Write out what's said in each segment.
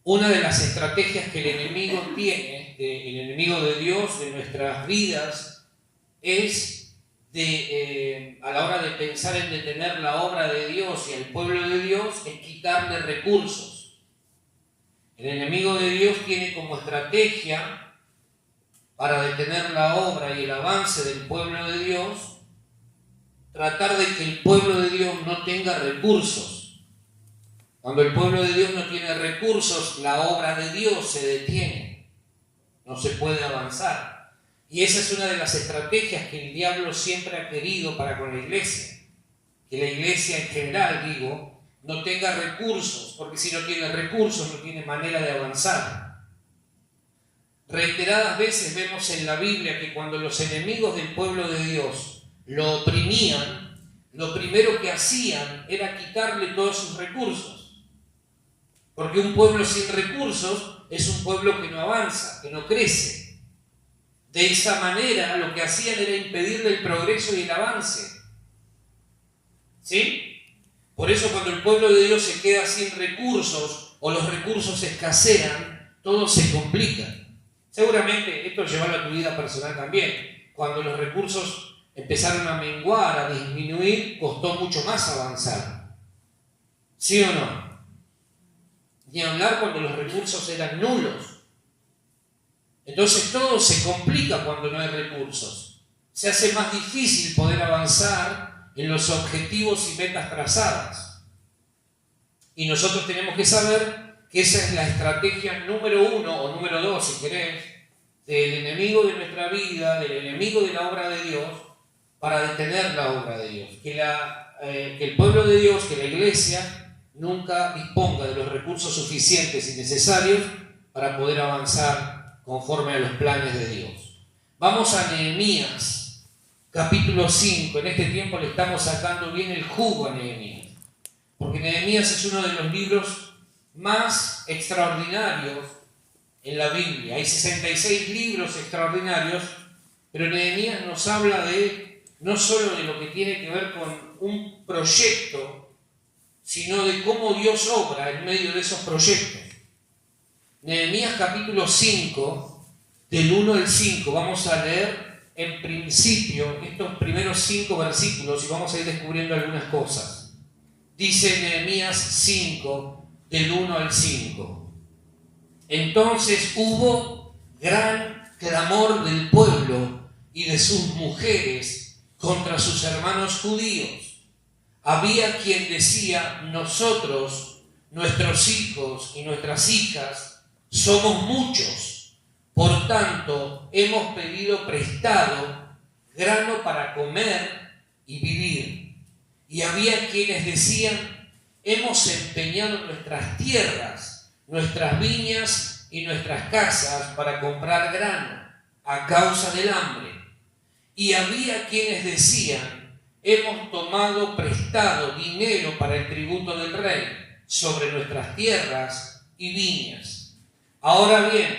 Una de las estrategias que el enemigo tiene, el enemigo de Dios de nuestras vidas, es a la hora de pensar en detener la obra de Dios y al pueblo de Dios, es quitarle recursos. El enemigo de Dios tiene como estrategia para detener la obra y el avance del pueblo de Dios, tratar de que el pueblo de Dios no tenga recursos. Cuando el pueblo de Dios no tiene recursos, la obra de Dios se detiene, no se puede avanzar. Y esa es una de las estrategias que el diablo siempre ha querido para con la iglesia. Que la iglesia en general, no tenga recursos, porque si no tiene recursos no tiene manera de avanzar. Reiteradas veces vemos en la Biblia que cuando los enemigos del pueblo de Dios lo oprimían, lo primero que hacían era quitarle todos sus recursos. Porque un pueblo sin recursos es un pueblo que no avanza, que no crece. De esa manera lo que hacían era impedirle el progreso y el avance. ¿Sí? Por eso cuando el pueblo de Dios se queda sin recursos o los recursos escasean, todo se complica. Seguramente esto llevarlo a tu vida personal también. Cuando los recursos empezaron a menguar, a disminuir, costó mucho más avanzar. ¿Sí o no? Ni hablar cuando los recursos eran nulos. Entonces todo se complica cuando no hay recursos. Se hace más difícil poder avanzar en los objetivos y metas trazadas. Y nosotros tenemos que saber que esa es la estrategia número 1 o número 2, si querés, del enemigo de nuestra vida, del enemigo de la obra de Dios, para detener la obra de Dios. Que el pueblo de Dios, que la iglesia, nunca disponga de los recursos suficientes y necesarios para poder avanzar conforme a los planes de Dios. Vamos a Nehemías, capítulo 5. En este tiempo le estamos sacando bien el jugo a Nehemías, porque Nehemías es uno de los libros más extraordinarios en la Biblia. Hay 66 libros extraordinarios, pero Nehemías nos habla no solo de lo que tiene que ver con un proyecto, sino de cómo Dios obra en medio de esos proyectos. Nehemías capítulo 5, del 1 al 5, vamos a leer en principio estos primeros 5 versículos y vamos a ir descubriendo algunas cosas. Dice Nehemías 5, del 1 al 5. Entonces hubo gran clamor del pueblo y de sus mujeres contra sus hermanos judíos. Había quien decía: nosotros, nuestros hijos y nuestras hijas, somos muchos, por tanto hemos pedido prestado grano para comer y vivir. Y había quienes decían: hemos empeñado nuestras tierras, nuestras viñas y nuestras casas para comprar grano a causa del hambre. Y había quienes decían: hemos tomado prestado dinero para el tributo del rey sobre nuestras tierras y viñas. Ahora bien,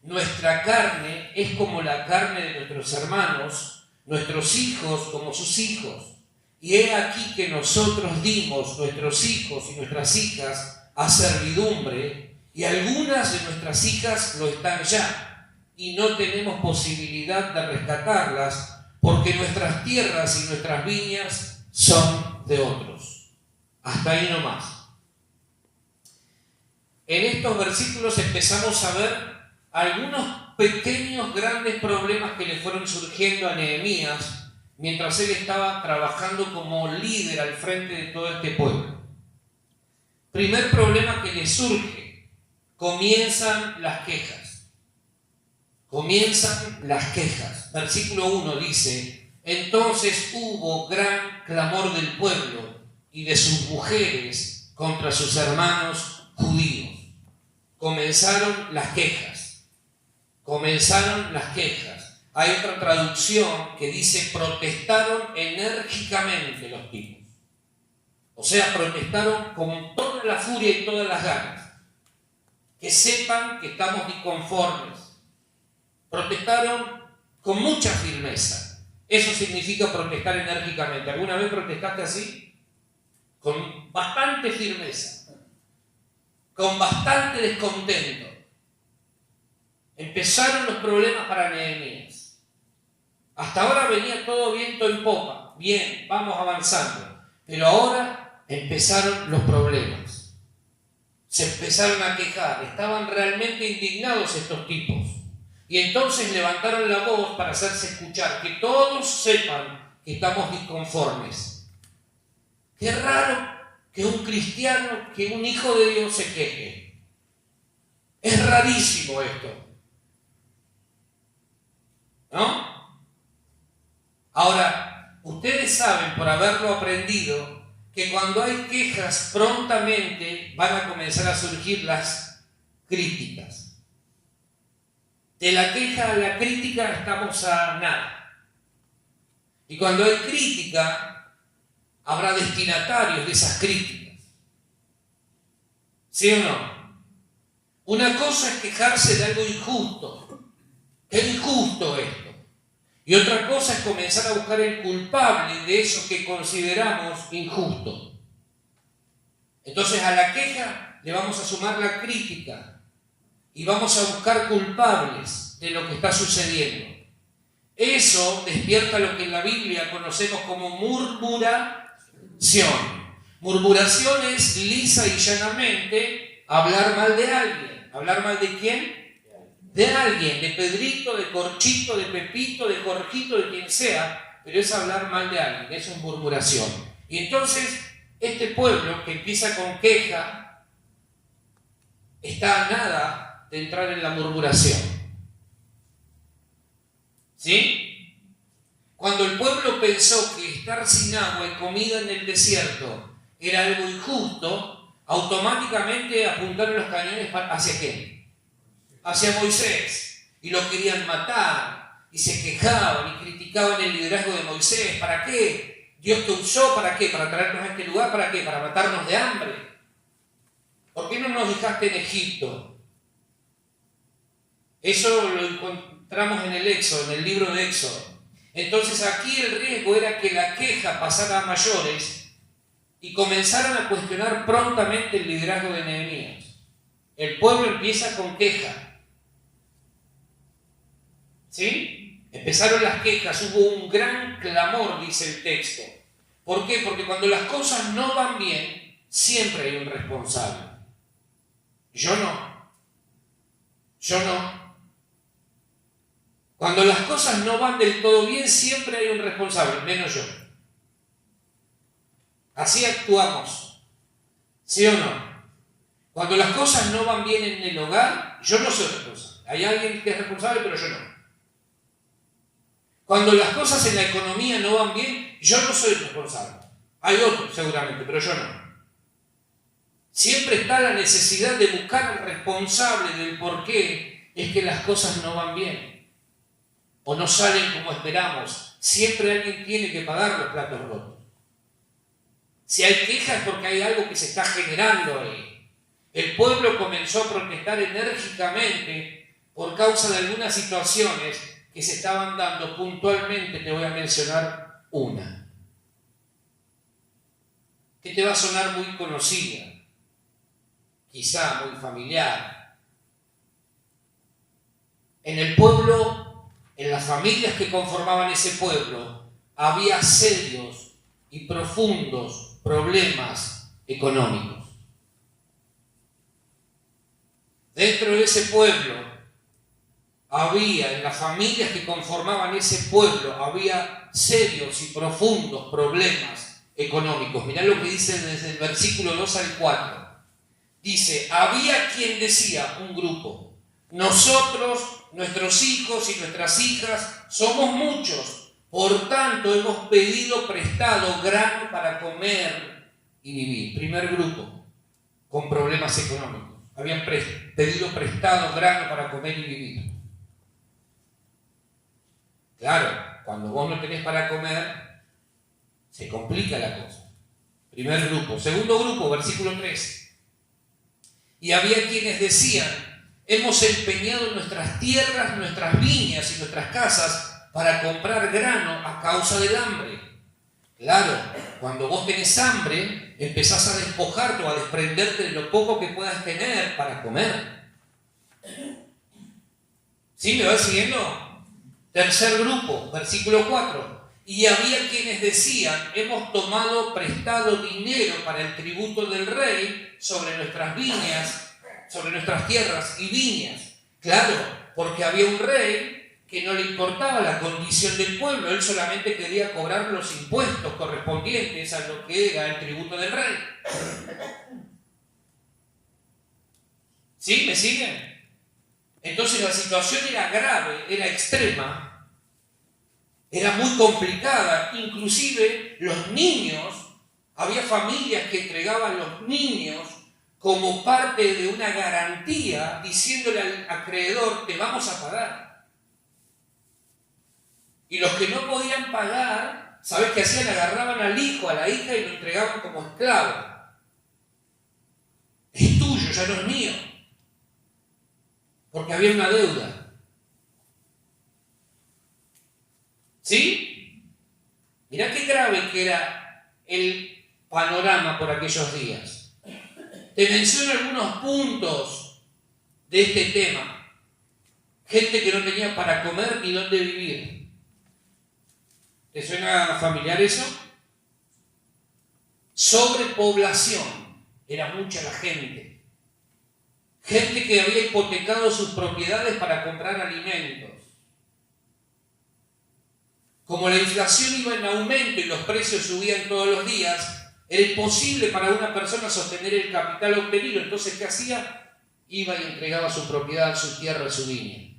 nuestra carne es como la carne de nuestros hermanos, nuestros hijos como sus hijos. Y he aquí que nosotros dimos nuestros hijos y nuestras hijas a servidumbre, y algunas de nuestras hijas lo están ya, y no tenemos posibilidad de rescatarlas, porque nuestras tierras y nuestras viñas son de otros. Hasta ahí nomás. En estos versículos empezamos a ver algunos pequeños, grandes problemas que le fueron surgiendo a Nehemías mientras él estaba trabajando como líder al frente de todo este pueblo. Primer problema que le surge: comienzan las quejas. Comienzan las quejas. Versículo 1 dice: entonces hubo gran clamor del pueblo y de sus mujeres contra sus hermanos judíos. Comenzaron las quejas. Comenzaron las quejas. Hay otra traducción que dice: protestaron enérgicamente los tipos. O sea, protestaron con toda la furia y todas las ganas. Que sepan que estamos disconformes. Protestaron con mucha firmeza. Eso significa protestar enérgicamente. ¿Alguna vez protestaste así? Con bastante firmeza. con bastante descontento. Empezaron los problemas para Nehemías. Hasta ahora venía todo viento en popa. Bien, vamos avanzando. Pero ahora empezaron los problemas. Se empezaron a quejar. Estaban realmente indignados estos tipos. Y entonces levantaron la voz para hacerse escuchar. Que todos sepan que estamos disconformes. Qué raro que un cristiano, que un hijo de Dios se queje. Es rarísimo esto. ¿No? Ahora, ustedes saben por haberlo aprendido que cuando hay quejas prontamente van a comenzar a surgir las críticas. De la queja a la crítica estamos a nada. Y cuando hay crítica, habrá destinatarios de esas críticas. ¿Sí o no? Una cosa es quejarse de algo injusto. Es injusto esto. Y otra cosa es comenzar a buscar el culpable de eso que consideramos injusto. Entonces a la queja le vamos a sumar la crítica y vamos a buscar culpables de lo que está sucediendo. Eso despierta lo que en la Biblia conocemos como murmuración. Murmuración es lisa y llanamente hablar mal de alguien. ¿Hablar mal de quién? De alguien, de Pedrito, de Corchito, de Pepito, de Jorgito, de quien sea, pero es hablar mal de alguien, eso es murmuración. Y entonces, este pueblo que empieza con queja, está a nada de entrar en la murmuración. ¿Sí? Cuando el pueblo pensó que estar sin agua y comida en el desierto era algo injusto, automáticamente apuntaron los cañones ¿hacia qué? Hacia Moisés, y lo querían matar, y se quejaban y criticaban el liderazgo de Moisés. ¿Para qué? ¿Dios te usó para qué? ¿Para traernos a este lugar? ¿Para qué? ¿Para matarnos de hambre? ¿Por qué no nos dejaste en Egipto? Eso lo encontramos en el Éxodo, en el libro de Éxodo. Entonces aquí el riesgo era que la queja pasara a mayores y comenzaran a cuestionar prontamente el liderazgo de Nehemías. El pueblo empieza con queja. ¿Sí? Empezaron las quejas, hubo un gran clamor, dice el texto. ¿Por qué? Porque cuando las cosas no van bien, siempre hay un responsable. Yo no. Cuando las cosas no van del todo bien, siempre hay un responsable, menos yo. Así actuamos. ¿Sí o no? Cuando las cosas no van bien en el hogar, yo no soy responsable. Hay alguien que es responsable, pero yo no. Cuando las cosas en la economía no van bien, yo no soy responsable. Hay otros seguramente, pero yo no. Siempre está la necesidad de buscar al responsable del por qué es que las cosas no van bien o no salen como esperamos. Siempre alguien tiene que pagar los platos rotos. Si hay quejas es porque hay algo que se está generando ahí. El pueblo comenzó a protestar enérgicamente por causa de algunas situaciones que se estaban dando. Puntualmente te voy a mencionar una que te va a sonar muy conocida, quizá muy familiar. En el pueblo, en las familias que conformaban ese pueblo, había serios y profundos problemas económicos. Dentro de ese pueblo había, en las familias que conformaban ese pueblo, había serios y profundos problemas económicos. Mirá lo que dice desde el versículo 2 al 4. Dice, había quien decía, un grupo, nosotros, nuestros hijos y nuestras hijas, somos muchos, por tanto hemos pedido prestado grano para comer y vivir. Primer grupo, con problemas económicos. Habían pedido prestado grano para comer y vivir. Claro, cuando vos no tenés para comer, se complica la cosa. Primer grupo. Segundo grupo, versículo 3. Y había quienes decían, hemos empeñado nuestras tierras, nuestras viñas y nuestras casas para comprar grano a causa del hambre. Claro, Cuando vos tenés hambre, empezás a despojarte o a desprenderte de lo poco que puedas tener para comer. ¿Sí? ¿Me vas siguiendo? Tercer grupo, versículo 4. Y había quienes decían, hemos tomado prestado dinero para el tributo del rey sobre nuestras viñas, sobre nuestras tierras y viñas. Claro, porque había un rey que no le importaba la condición del pueblo, él solamente quería cobrar los impuestos correspondientes a lo que era el tributo del rey. ¿Sí? ¿Me siguen? Entonces la situación era grave, era extrema, era muy complicada, inclusive los niños, había familias que entregaban los niños como parte de una garantía, diciéndole al acreedor, te vamos a pagar. Y los que no podían pagar, ¿sabes qué hacían? Agarraban al hijo, a la hija y lo entregaban como esclavo. Es tuyo, ya no es mío. Porque había una deuda. ¿Sí? Mirá qué grave que era el panorama por aquellos días. Te menciono algunos puntos de este tema. Gente que no tenía para comer ni dónde vivir. ¿Te suena familiar eso? Sobrepoblación. Era mucha la gente. Gente que había hipotecado sus propiedades para comprar alimentos. Como la inflación iba en aumento y los precios subían todos los días, era imposible para una persona sostener el capital obtenido. Entonces, ¿qué hacía? Iba y entregaba su propiedad, su tierra, su viña.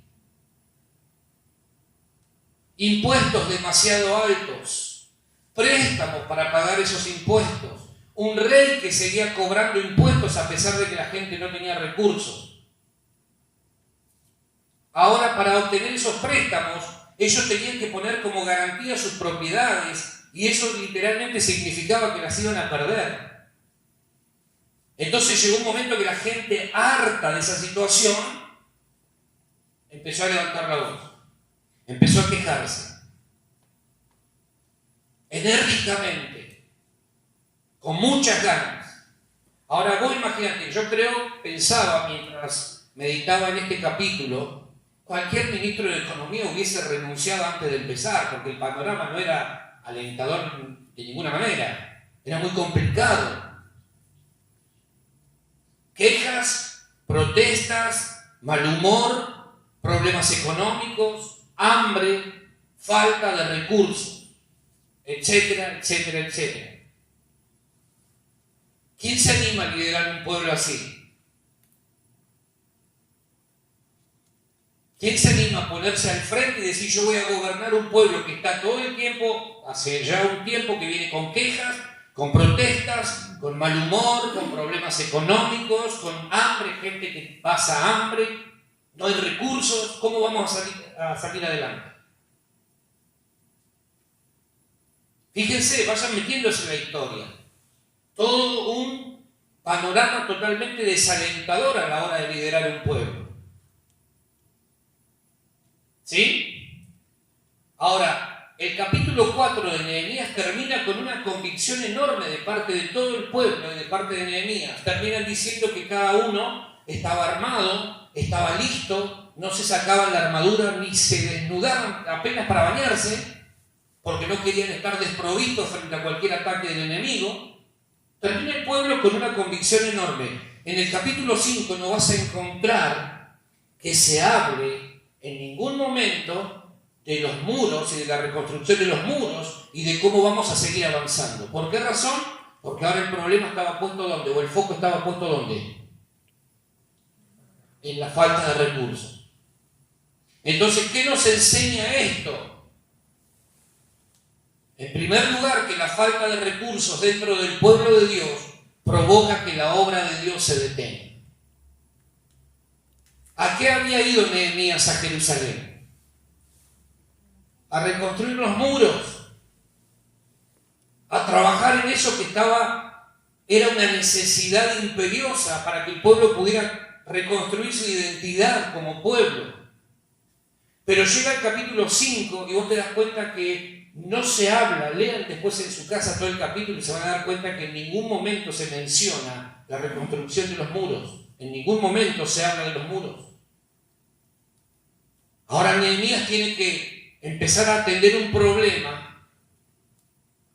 Impuestos demasiado altos, préstamos para pagar esos impuestos, un rey que seguía cobrando impuestos a pesar de que la gente no tenía recursos. Ahora, para obtener esos préstamos, ellos tenían que poner como garantía sus propiedades y eso literalmente significaba que las iban a perder. Entonces llegó un momento que la gente, harta de esa situación, empezó a levantar la voz. Empezó a quejarse enérgicamente, con muchas ganas. Ahora vos imagínate, yo pensaba mientras meditaba en este capítulo, cualquier ministro de Economía hubiese renunciado antes de empezar, porque el panorama no era alentador de ninguna manera, era muy complicado. Quejas, protestas, mal humor, problemas económicos, hambre, falta de recursos, etcétera, etcétera, etcétera. ¿Quién se anima a liderar un pueblo así? ¿Quién se anima a ponerse al frente y decir yo voy a gobernar un pueblo que está todo el tiempo, hace ya un tiempo que viene con quejas, con protestas, con mal humor, con problemas económicos, con hambre, gente que pasa hambre, no hay recursos? ¿Cómo vamos a salir adelante? Fíjense, vayan metiéndose en la historia. Todo un panorama totalmente desalentador a la hora de liderar un pueblo. ¿Sí? Ahora, el capítulo 4 de Nehemías termina con una convicción enorme de parte de todo el pueblo y de parte de Nehemías. Terminan diciendo que cada uno estaba armado, estaba listo, no se sacaban la armadura ni se desnudaban apenas para bañarse, porque no querían estar desprovistos frente a cualquier ataque del enemigo. Termina el pueblo con una convicción enorme. En el capítulo 5 no vas a encontrar que se hable en ningún momento de los muros y de la reconstrucción de los muros y de cómo vamos a seguir avanzando. ¿Por qué razón? Porque ahora el problema estaba puesto ¿dónde? O el foco estaba puesto ¿dónde? En la falta de recursos. Entonces, ¿qué nos enseña esto? En primer lugar, que la falta de recursos dentro del pueblo de Dios provoca que la obra de Dios se detenga. ¿A qué había ido Nehemías a Jerusalén? A reconstruir los muros, a trabajar en eso que era una necesidad imperiosa para que el pueblo pudiera reconstruir su identidad como pueblo. Pero llega el capítulo 5 y vos te das cuenta que no se habla, lean después en su casa todo el capítulo y se van a dar cuenta que en ningún momento se menciona la reconstrucción de los muros, en ningún momento se habla de los muros. Ahora Nehemías tiene que empezar a atender un problema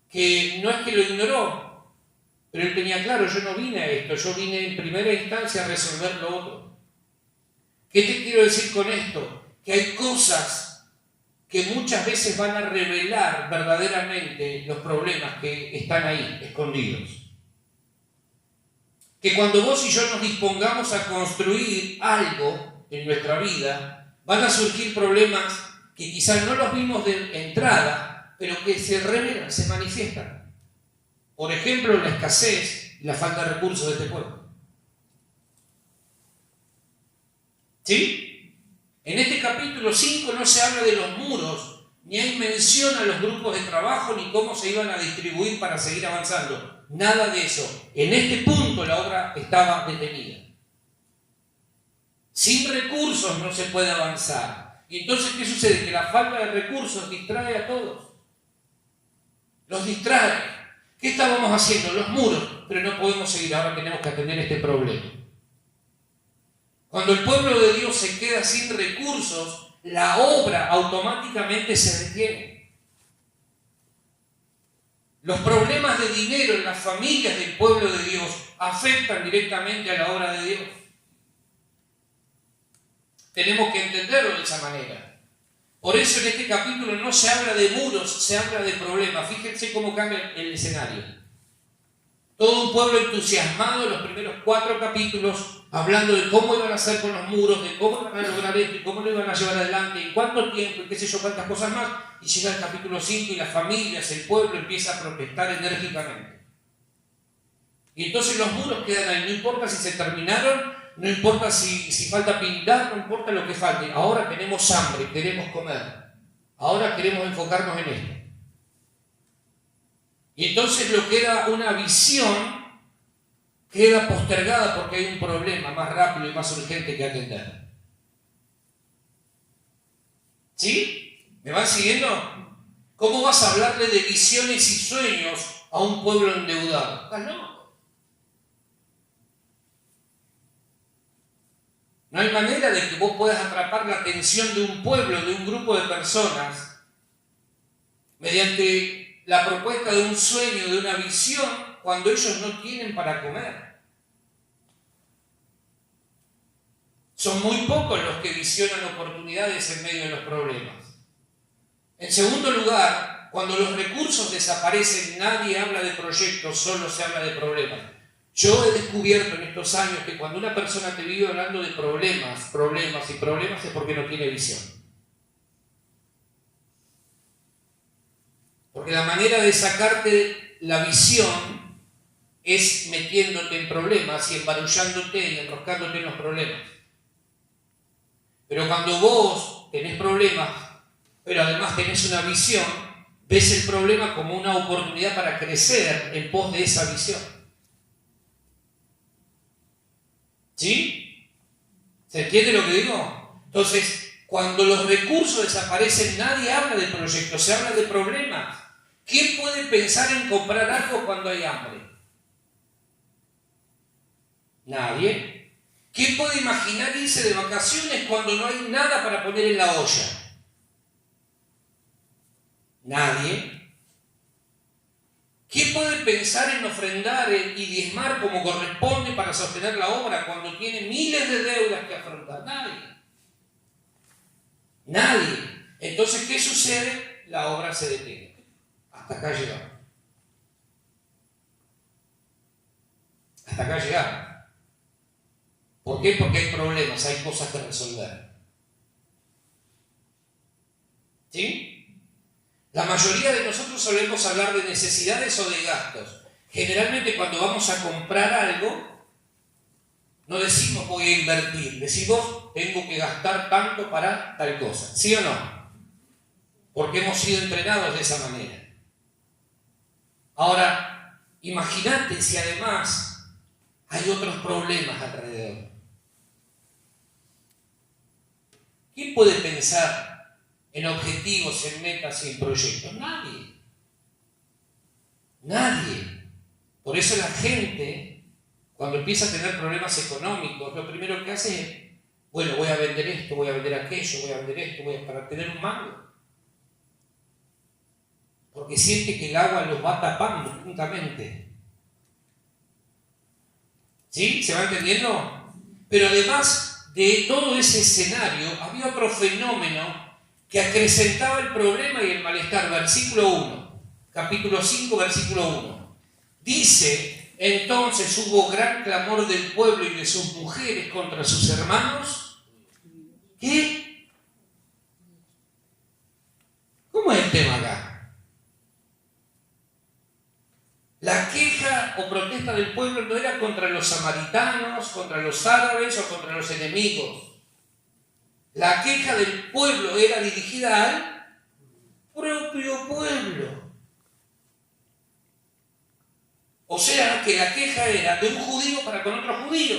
que no es que lo ignoró, pero él tenía claro, yo no vine a esto, yo vine en primera instancia a resolver lo otro. ¿Qué te quiero decir con esto? Que hay cosas que muchas veces van a revelar verdaderamente los problemas que están ahí, escondidos. Que cuando vos y yo nos dispongamos a construir algo en nuestra vida, van a surgir problemas que quizás no los vimos de entrada, pero que se revelan, se manifiestan. Por ejemplo, la escasez y la falta de recursos de este pueblo. ¿Sí? En este capítulo 5 no se habla de los muros, ni hay mención a los grupos de trabajo, ni cómo se iban a distribuir para seguir avanzando. Nada de eso. En este punto la obra estaba detenida. Sin recursos no se puede avanzar. Y entonces, ¿qué sucede? Que la falta de recursos distrae a todos. Los distrae. ¿Qué estábamos haciendo? Los muros. Pero no podemos seguir, ahora tenemos que atender este problema. Cuando el pueblo de Dios se queda sin recursos, la obra automáticamente se detiene. Los problemas de dinero en las familias del pueblo de Dios afectan directamente a la obra de Dios. Tenemos que entenderlo de esa manera. Por eso en este capítulo no se habla de muros, se habla de problemas. Fíjense cómo cambia el escenario. Todo un pueblo entusiasmado en los primeros 4 capítulos, hablando de cómo iban a hacer con los muros, de cómo iban a lograr esto y cómo lo iban a llevar adelante, en cuánto tiempo y qué sé yo, cuántas cosas más. Y llega el capítulo 5 y las familias, el pueblo empieza a protestar enérgicamente. Y entonces los muros quedan ahí, no importa si se terminaron, no importa si falta pintar, no importa lo que falte. Ahora tenemos hambre, queremos comer. Ahora queremos enfocarnos en esto. Y entonces lo que era una visión queda postergada porque hay un problema más rápido y más urgente que atender. ¿Sí? ¿Me van siguiendo? ¿Cómo vas a hablarle de visiones y sueños a un pueblo endeudado? ¿Estás loco? No hay manera de que vos puedas atrapar la atención de un pueblo, de un grupo de personas, mediante la propuesta de un sueño, de una visión, cuando ellos no tienen para comer. Son muy pocos los que visionan oportunidades en medio de los problemas. En segundo lugar, cuando los recursos desaparecen, nadie habla de proyectos, solo se habla de problemas. Yo he descubierto en estos años que cuando una persona te vive hablando de problemas es porque no tiene visión. Porque la manera de sacarte la visión es metiéndote en problemas y embarullándote y enroscándote en los problemas. Pero cuando vos tenés problemas, pero además tenés una visión, ves el problema como una oportunidad para crecer en pos de esa visión. ¿Sí? ¿Se entiende lo que digo? Entonces, cuando los recursos desaparecen, nadie habla de proyectos, se habla de problemas. ¿Quién puede pensar en comprar algo cuando hay hambre? Nadie. ¿Quién puede imaginar irse de vacaciones cuando no hay nada para poner en la olla? Nadie. ¿Quién puede pensar en ofrendar y diezmar como corresponde para sostener la obra cuando tiene miles de deudas que afrontar? Nadie. Nadie. Entonces, ¿qué sucede? La obra se detiene. Hasta acá llegamos. Hasta acá llegamos. ¿Por qué? Porque hay problemas, hay cosas que resolver. ¿Sí? La mayoría de nosotros solemos hablar de necesidades o de gastos. Generalmente cuando vamos a comprar algo, no decimos voy a invertir, decimos tengo que gastar tanto para tal cosa. ¿Sí o no? Porque hemos sido entrenados de esa manera. Ahora, imagínate si además hay otros problemas alrededor. ¿Quién puede pensar en objetivos, en metas y en proyectos? Nadie. Nadie. Por eso la gente, cuando empieza a tener problemas económicos, lo primero que hace es, bueno, voy a vender esto, voy a vender aquello, voy a vender esto, para tener un mango. Porque siente que el agua los va tapando juntamente. ¿Sí? ¿Se va entendiendo? Pero además de todo ese escenario, había otro fenómeno que acrecentaba el problema y el malestar. Versículo 1, capítulo 5, versículo 1. Dice, entonces hubo gran clamor del pueblo y de sus mujeres contra sus hermanos. ¿Qué? ¿Cómo es el tema acá? La queja o protesta del pueblo no era contra los samaritanos, contra los árabes o contra los enemigos. La queja del pueblo era dirigida al propio pueblo. O sea que la queja era de un judío para con otro judío.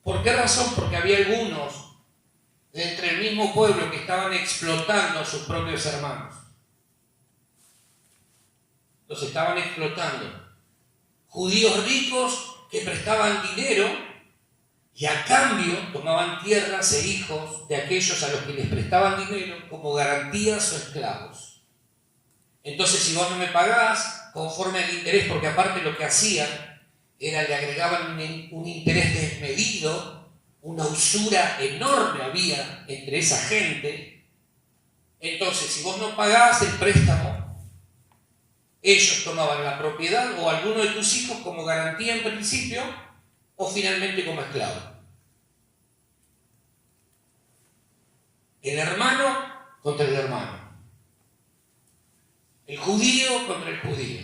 ¿Por qué razón? Porque había algunos entre el mismo pueblo que estaban explotando a sus propios hermanos. Los estaban explotando. Judíos ricos que prestaban dinero y a cambio tomaban tierras e hijos de aquellos a los que les prestaban dinero como garantías o esclavos. Entonces, si vos no me pagás conforme al interés, porque aparte lo que hacían era le agregaban un interés desmedido, una usura enorme había entre esa gente. Entonces, si vos no pagás el préstamo, ellos tomaban la propiedad o alguno de tus hijos como garantía en principio o finalmente como esclavo. El hermano contra el hermano. El judío contra el judío.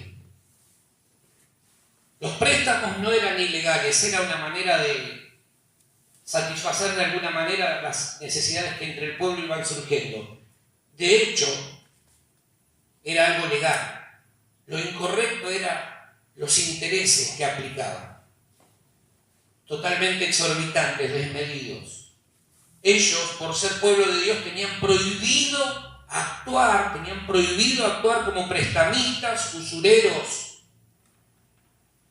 Los préstamos no eran ilegales, era una manera de satisfacer de alguna manera las necesidades que entre el pueblo iban surgiendo. De hecho, era algo legal. Lo incorrecto era los intereses que aplicaban. Totalmente exorbitantes, desmedidos. Ellos, por ser pueblo de Dios, tenían prohibido actuar como prestamistas, usureros.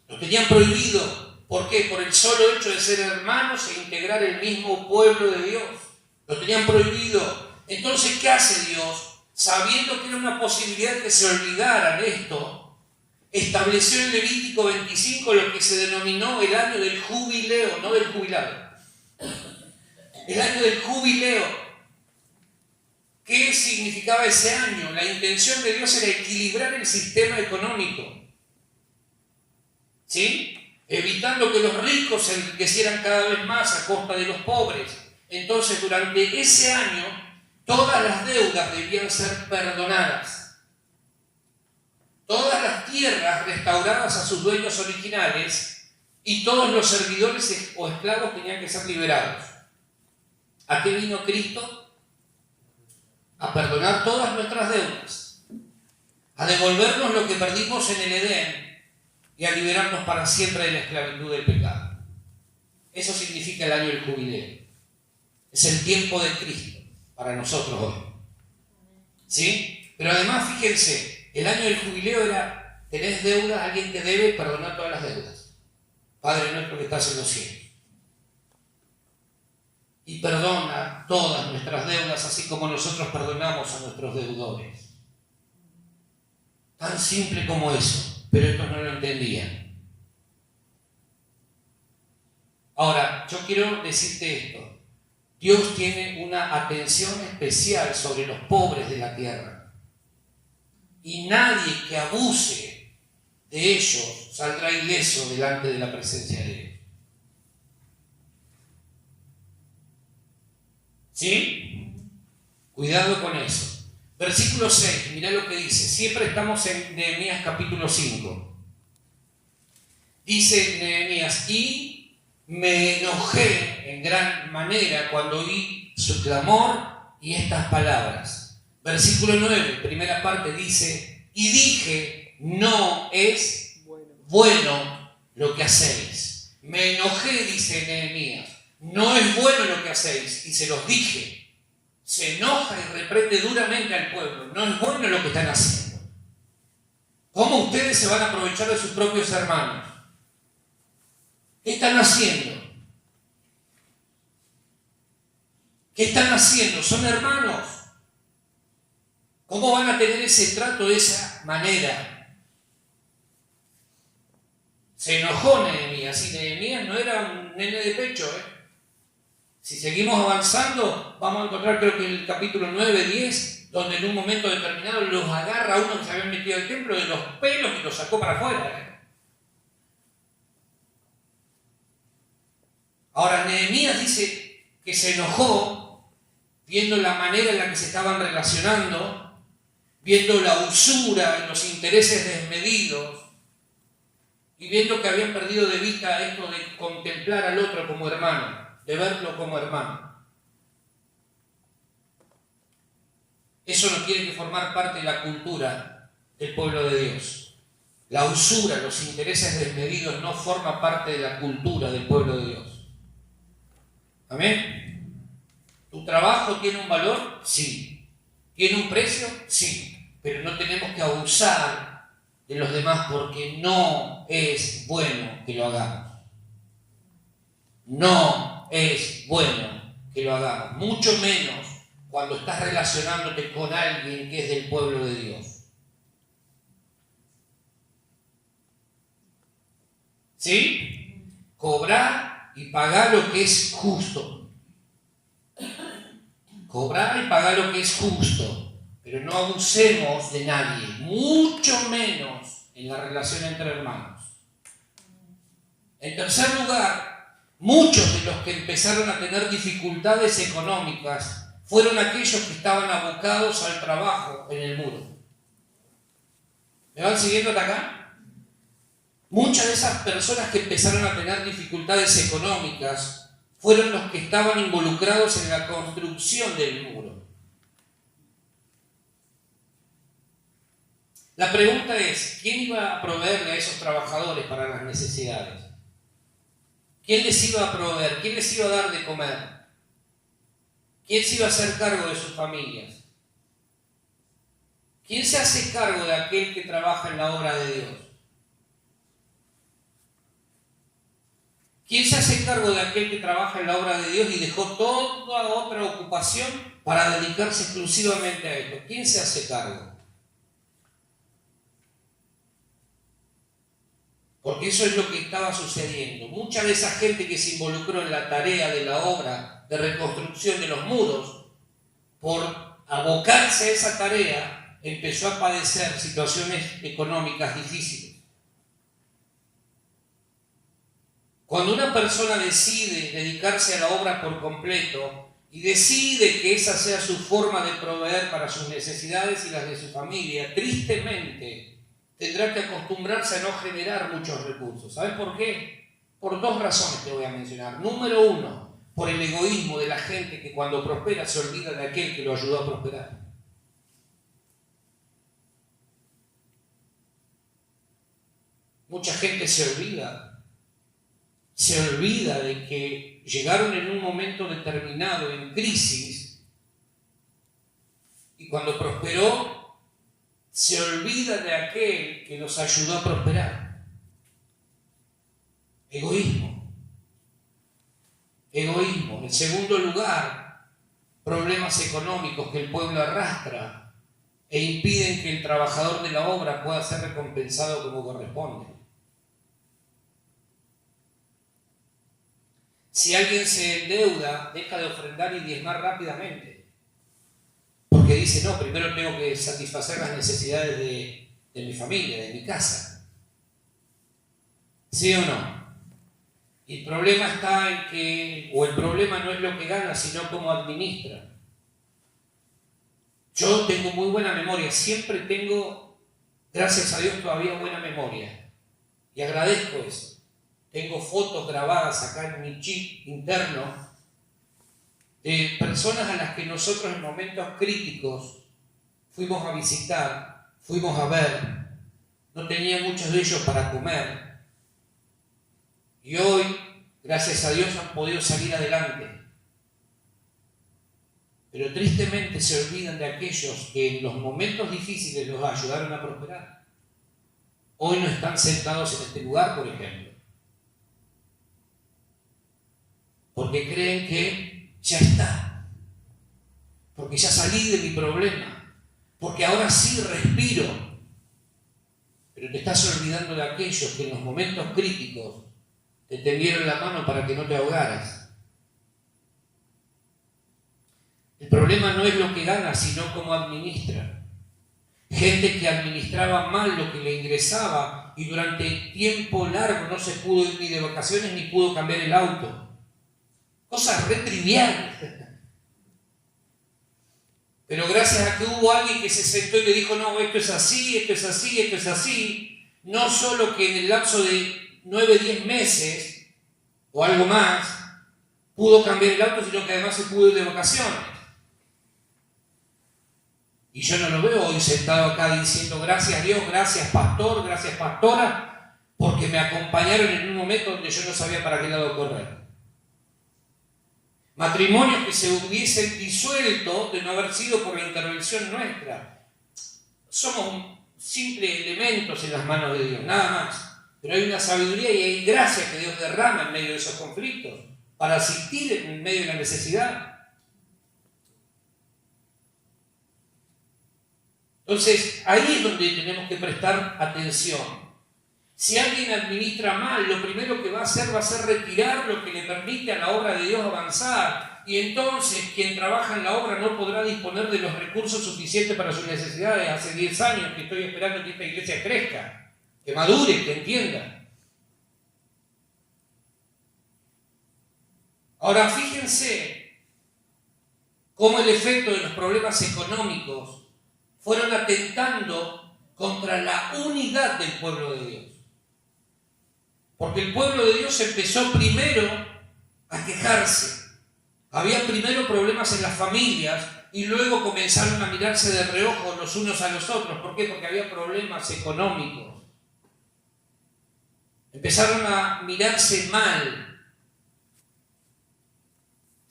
Lo tenían prohibido. ¿Por qué? Por el solo hecho de ser hermanos e integrar el mismo pueblo de Dios. Lo tenían prohibido. Entonces, ¿qué hace Dios? Sabiendo que era una posibilidad que se olvidaran esto, estableció en Levítico 25 lo que se denominó el año del jubileo, no del jubilado. El año del jubileo. ¿Qué significaba ese año? La intención de Dios era equilibrar el sistema económico. ¿Sí? Evitando que los ricos se enriquecieran cada vez más a costa de los pobres. Entonces, durante ese año, todas las deudas debían ser perdonadas. Todas las tierras restauradas a sus dueños originales y todos los servidores o esclavos tenían que ser liberados. ¿A qué vino Cristo? A perdonar todas nuestras deudas, a devolvernos lo que perdimos en el Edén y a liberarnos para siempre de la esclavitud del pecado. Eso significa el año del jubileo. Es el tiempo de Cristo para nosotros hoy. ¿Sí? Pero además, fíjense, el año del jubileo era, tenés deuda, alguien te debe, perdonar todas las deudas. Padre nuestro que estás en los cielos. Y perdona todas nuestras deudas, así como nosotros perdonamos a nuestros deudores. Tan simple como eso, pero estos no lo entendían. Ahora, yo quiero decirte esto. Dios tiene una atención especial sobre los pobres de la tierra. Y nadie que abuse de ellos saldrá ileso delante de la presencia de Dios. ¿Sí? Cuidado con eso. Versículo 6, mirá lo que dice. Siempre estamos en Nehemías capítulo 5. Dice Nehemías, y me enojé en gran manera cuando oí su clamor y estas palabras. Versículo 9, primera parte dice, y dije, no es bueno lo que hacéis. Me enojé, dice Nehemías. no es bueno lo que hacéis, y se los dije. Se enoja y reprende duramente al pueblo. No es bueno lo que están haciendo. ¿Cómo ustedes se van a aprovechar de sus propios hermanos? ¿Qué están haciendo? ¿Qué están haciendo? Son hermanos. ¿Cómo van a tener ese trato de esa manera? Se enojó Nehemías, y Nehemías no era un nene de pecho, Si seguimos avanzando, vamos a encontrar, creo que en el capítulo 9, 10, donde en un momento determinado los agarra a uno que se había metido al templo de los pelos y los sacó para afuera. Ahora, Nehemías dice que se enojó viendo la manera en la que se estaban relacionando, viendo la usura y los intereses desmedidos, y viendo que habían perdido de vista esto de contemplar al otro como hermano, de verlo como hermano. Eso no tiene que formar parte de la cultura del pueblo de Dios. La usura, los intereses desmedidos no forman parte de la cultura del pueblo de Dios. ¿Amén? ¿Tu trabajo tiene un valor? Sí. ¿Tiene un precio? Sí. Pero no tenemos que abusar de los demás porque no es bueno que lo hagamos. No es bueno que lo hagamos. Mucho menos cuando estás relacionándote con alguien que es del pueblo de Dios. ¿Sí? Cobrar y pagar lo que es justo. Cobrar y pagar lo que es justo. Pero no abusemos de nadie. Mucho menos en la relación entre hermanos. En tercer lugar, muchos de los que empezaron a tener dificultades económicas fueron aquellos que estaban abocados al trabajo en el muro. ¿Me van siguiendo hasta acá? Muchas de esas personas que empezaron a tener dificultades económicas fueron los que estaban involucrados en la construcción del muro. La pregunta es, ¿quién iba a proveerle a esos trabajadores para las necesidades? ¿Quién les iba a proveer? ¿Quién les iba a dar de comer? ¿Quién se iba a hacer cargo de sus familias? ¿Quién se hace cargo de aquel que trabaja en la obra de Dios? ¿Quién se hace cargo de aquel que trabaja en la obra de Dios y dejó toda otra ocupación para dedicarse exclusivamente a esto? ¿Quién se hace cargo? Porque eso es lo que estaba sucediendo. Mucha de esa gente que se involucró en la tarea de la obra de reconstrucción de los muros, por abocarse a esa tarea, empezó a padecer situaciones económicas difíciles. Cuando una persona decide dedicarse a la obra por completo y decide que esa sea su forma de proveer para sus necesidades y las de su familia, tristemente tendrá que acostumbrarse a no generar muchos recursos. ¿Sabes por qué? Por dos razones te voy a mencionar. Número uno, por el egoísmo de la gente que cuando prospera se olvida de aquel que lo ayudó a prosperar. Mucha gente se olvida de que llegaron en un momento determinado en crisis y cuando prosperó se olvida de aquel que los ayudó a prosperar. Egoísmo. En segundo lugar, problemas económicos que el pueblo arrastra e impiden que el trabajador de la obra pueda ser recompensado como corresponde. Si alguien se endeuda, deja de ofrendar y diezmar rápidamente. Porque dice, no, primero tengo que satisfacer las necesidades de mi familia, de mi casa. ¿Sí o no? Y el problema está en que, o el problema no es lo que gana, sino cómo administra. Yo tengo muy buena memoria, siempre tengo, gracias a Dios, todavía buena memoria. Y agradezco eso. Tengo fotos grabadas acá en mi chip interno de personas a las que nosotros en momentos críticos fuimos a visitar, fuimos a ver, no tenían muchos de ellos para comer. Y hoy gracias a Dios han podido salir adelante. Pero tristemente se olvidan de aquellos que en los momentos difíciles los ayudaron a prosperar. Hoy no están sentados en este lugar, por ejemplo, porque creen que ya está, porque ya salí de mi problema, porque ahora sí respiro. Pero te estás olvidando de aquellos que en los momentos críticos te tendieron la mano para que no te ahogaras. El problema no es lo que gana, sino cómo administra. Gente que administraba mal lo que le ingresaba y durante tiempo largo no se pudo ir ni de vacaciones ni pudo cambiar el auto. Cosas re triviales. Pero gracias a que hubo alguien que se sentó y le dijo, no, esto es así, esto es así, esto es así, no solo que en el lapso de 9, 10 meses o algo más pudo cambiar el auto, sino que además se pudo ir de vacaciones. Y yo no lo veo hoy sentado acá diciendo gracias a Dios, gracias pastor, gracias pastora, porque me acompañaron en un momento donde yo no sabía para qué lado correr. Matrimonios que se hubiesen disuelto de no haber sido por la intervención nuestra. Somos simples elementos en las manos de Dios, nada más. Pero hay una sabiduría y hay gracia que Dios derrama en medio de esos conflictos para asistir en medio de la necesidad. Entonces, ahí es donde tenemos que prestar atención. Si alguien administra mal, lo primero que va a hacer retirar lo que le permite a la obra de Dios avanzar. Y entonces, quien trabaja en la obra no podrá disponer de los recursos suficientes para sus necesidades. Hace 10 años que estoy esperando que esta iglesia crezca, que madure, que entienda. Ahora, fíjense cómo el efecto de los problemas económicos fueron atentando contra la unidad del pueblo de Dios. Porque el pueblo de Dios empezó primero a quejarse. Había primero problemas en las familias y luego comenzaron a mirarse de reojo los unos a los otros. ¿Por qué? Porque había problemas económicos. Empezaron a mirarse mal.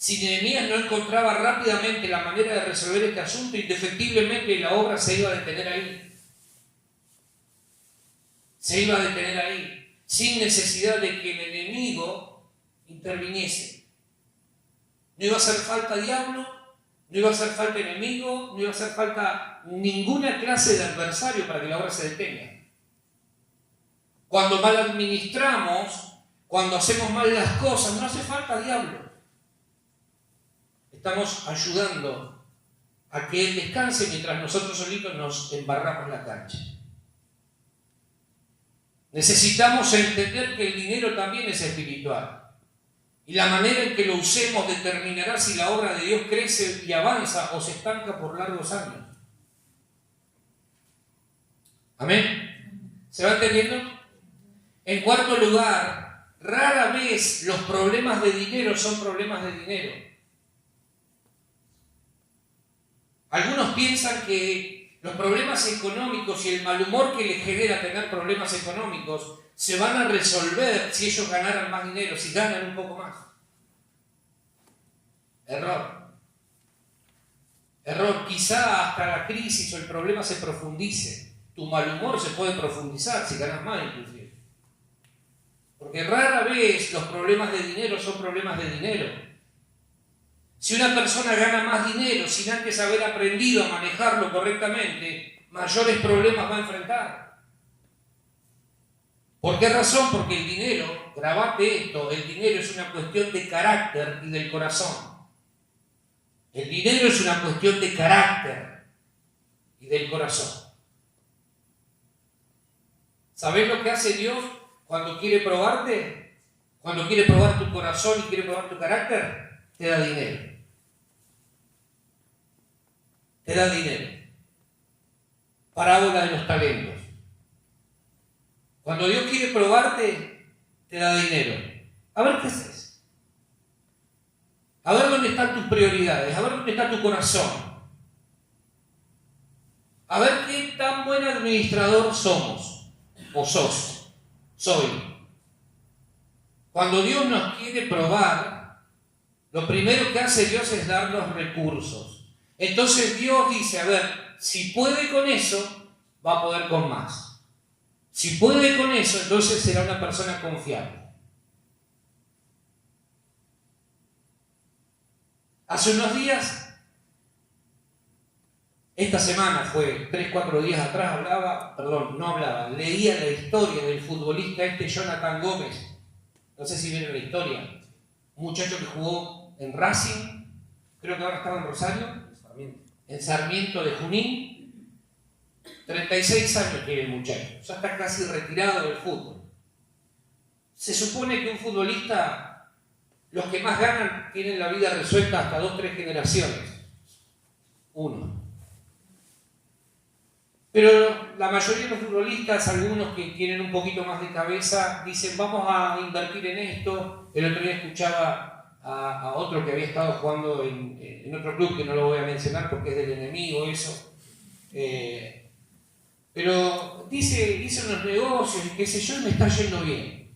Si Nehemías no encontraba rápidamente la manera de resolver este asunto, indefectiblemente la obra se iba a detener ahí. Se iba a detener ahí, sin necesidad de que el enemigo interviniese. No iba a hacer falta diablo, no iba a hacer falta enemigo, no iba a hacer falta ninguna clase de adversario para que la obra se detenga. Cuando mal administramos, cuando hacemos mal las cosas, no hace falta diablo. Estamos ayudando a que Él descanse mientras nosotros solitos nos embarramos la cancha. Necesitamos entender que el dinero también es espiritual. Y la manera en que lo usemos determinará si la obra de Dios crece y avanza o se estanca por largos años. ¿Amén? ¿Se va entendiendo? En cuarto lugar, rara vez los problemas de dinero son problemas de dinero. Algunos piensan que los problemas económicos y el mal humor que les genera tener problemas económicos se van a resolver si ellos ganaran más dinero, si ganan un poco más. Error. Error. Quizá hasta la crisis o el problema se profundice. Tu mal humor se puede profundizar si ganas más inclusive. Porque rara vez los problemas de dinero son problemas de dinero. Si una persona gana más dinero sin antes haber aprendido a manejarlo correctamente, mayores problemas va a enfrentar. ¿Por qué razón? Porque el dinero, grabate esto, el dinero es una cuestión de carácter y del corazón. El dinero es una cuestión de carácter y del corazón. ¿Sabés lo que hace Dios cuando quiere probarte? Cuando quiere probar tu corazón y quiere probar tu carácter, te da dinero. Te da dinero. Parábola de los talentos. Cuando Dios quiere probarte, te da dinero. A ver qué haces. A ver dónde están tus prioridades. A ver dónde está tu corazón. A ver qué tan buen administrador somos. O sos. Soy. Cuando Dios nos quiere probar, lo primero que hace Dios es darnos recursos. Entonces Dios dice, a ver, si puede con eso, va a poder con más. Si puede con eso, entonces será una persona confiable. Hace unos días, esta semana fue 3-4 días atrás, leía la historia del futbolista Jonathan Gómez. No sé si vieron la historia. Un muchacho que jugó en Racing, creo que ahora estaba en Rosario, en Sarmiento de Junín. 36 años tiene el muchacho, ya está casi retirado del fútbol. Se supone que un futbolista, los que más ganan, tienen la vida resuelta hasta 2-3 generaciones. Uno. Pero la mayoría de los futbolistas, algunos que tienen un poquito más de cabeza, dicen vamos a invertir en esto. El otro día escuchaba a otro que había estado jugando en otro club, que no lo voy a mencionar porque es del enemigo eso. Pero hice unos negocios y qué sé yo, y me está yendo bien.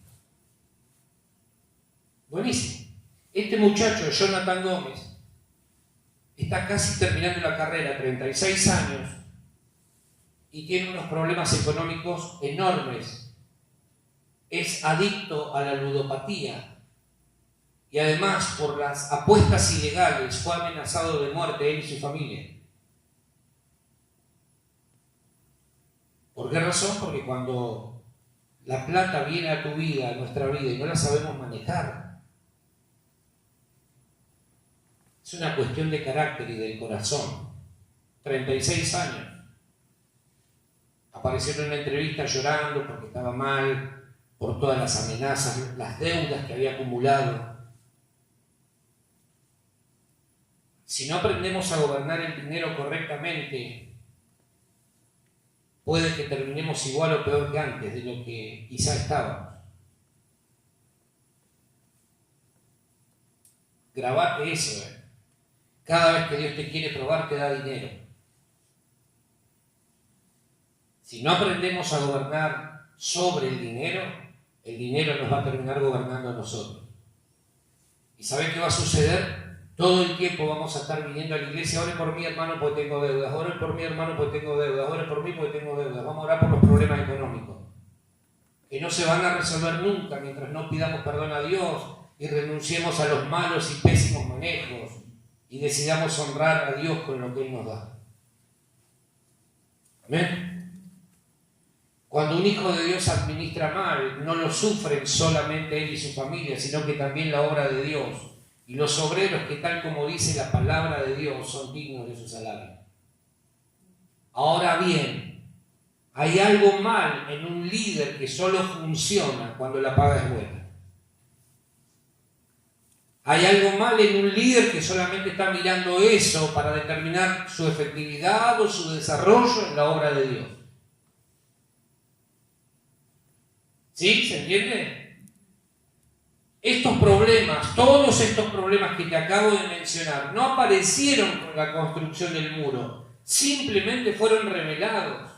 Buenísimo. Este muchacho, Jonathan Gómez, está casi terminando la carrera, 36 años, y tiene unos problemas económicos enormes. Es adicto a la ludopatía y además por las apuestas ilegales fue amenazado de muerte él y su familia. ¿Por qué razón? Porque cuando la plata viene a tu vida, a nuestra vida, y no la sabemos manejar, es una cuestión de carácter y del corazón. 36 años. Apareció en una entrevista llorando porque estaba mal, por todas las amenazas, las deudas que había acumulado. Si no aprendemos a gobernar el dinero correctamente, puede que terminemos igual o peor que antes de lo que quizá estábamos. Grabate eso. Cada vez que Dios te quiere probar, te da dinero. Si no aprendemos a gobernar sobre el dinero nos va a terminar gobernando a nosotros. ¿Y sabes qué va a suceder? Todo el tiempo vamos a estar viniendo a la iglesia, ore por mi hermano porque tengo deudas, ore por mi hermano porque tengo deudas, ore por mí porque tengo deudas. Vamos a orar por los problemas económicos, que no se van a resolver nunca mientras no pidamos perdón a Dios y renunciemos a los malos y pésimos manejos y decidamos honrar a Dios con lo que Él nos da. Amén. Cuando un hijo de Dios administra mal, no lo sufren solamente él y su familia, sino que también la obra de Dios. Y los obreros que, tal como dice la palabra de Dios, son dignos de su salario. Ahora bien, hay algo mal en un líder que solo funciona cuando la paga es buena. Hay algo mal en un líder que solamente está mirando eso para determinar su efectividad o su desarrollo en la obra de Dios. ¿Sí? ¿Se entiende? Estos problemas, todos estos problemas que te acabo de mencionar, no aparecieron con la construcción del muro, simplemente fueron revelados.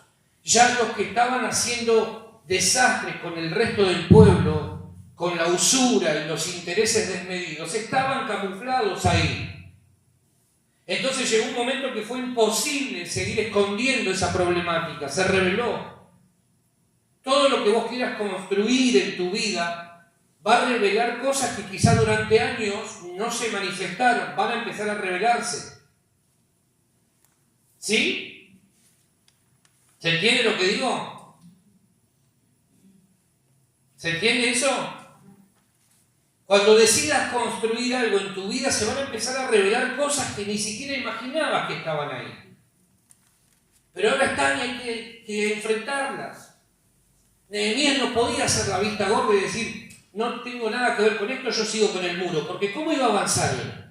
Ya los que estaban haciendo desastres con el resto del pueblo, con la usura y los intereses desmedidos, estaban camuflados ahí. Entonces llegó un momento que fue imposible seguir escondiendo esa problemática, se reveló. Todo lo que vos quieras construir en tu vida va a revelar cosas que quizá durante años no se manifestaron, van a empezar a revelarse. ¿Sí? ¿Se entiende lo que digo? ¿Se entiende eso? Cuando decidas construir algo en tu vida se van a empezar a revelar cosas que ni siquiera imaginabas que estaban ahí. Pero ahora están y hay que enfrentarlas. Nehemías no podía hacer la vista gorda y decir, no tengo nada que ver con esto, yo sigo con el muro, porque ¿cómo iba a avanzar él?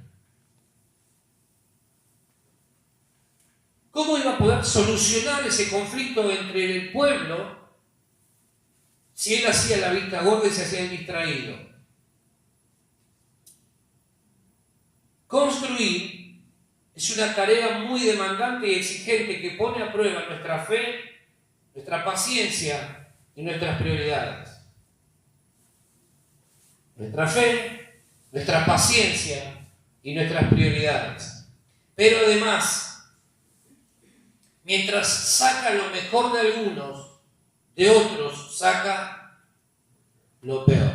¿Cómo iba a poder solucionar ese conflicto entre el pueblo si él hacía la vista gorda y se hacía el distraído? Construir es una tarea muy demandante y exigente que pone a prueba nuestra fe, nuestra paciencia y nuestras prioridades. nuestra fe, nuestra paciencia y nuestras prioridades. Pero además, mientras saca lo mejor de algunos, de otros saca lo peor.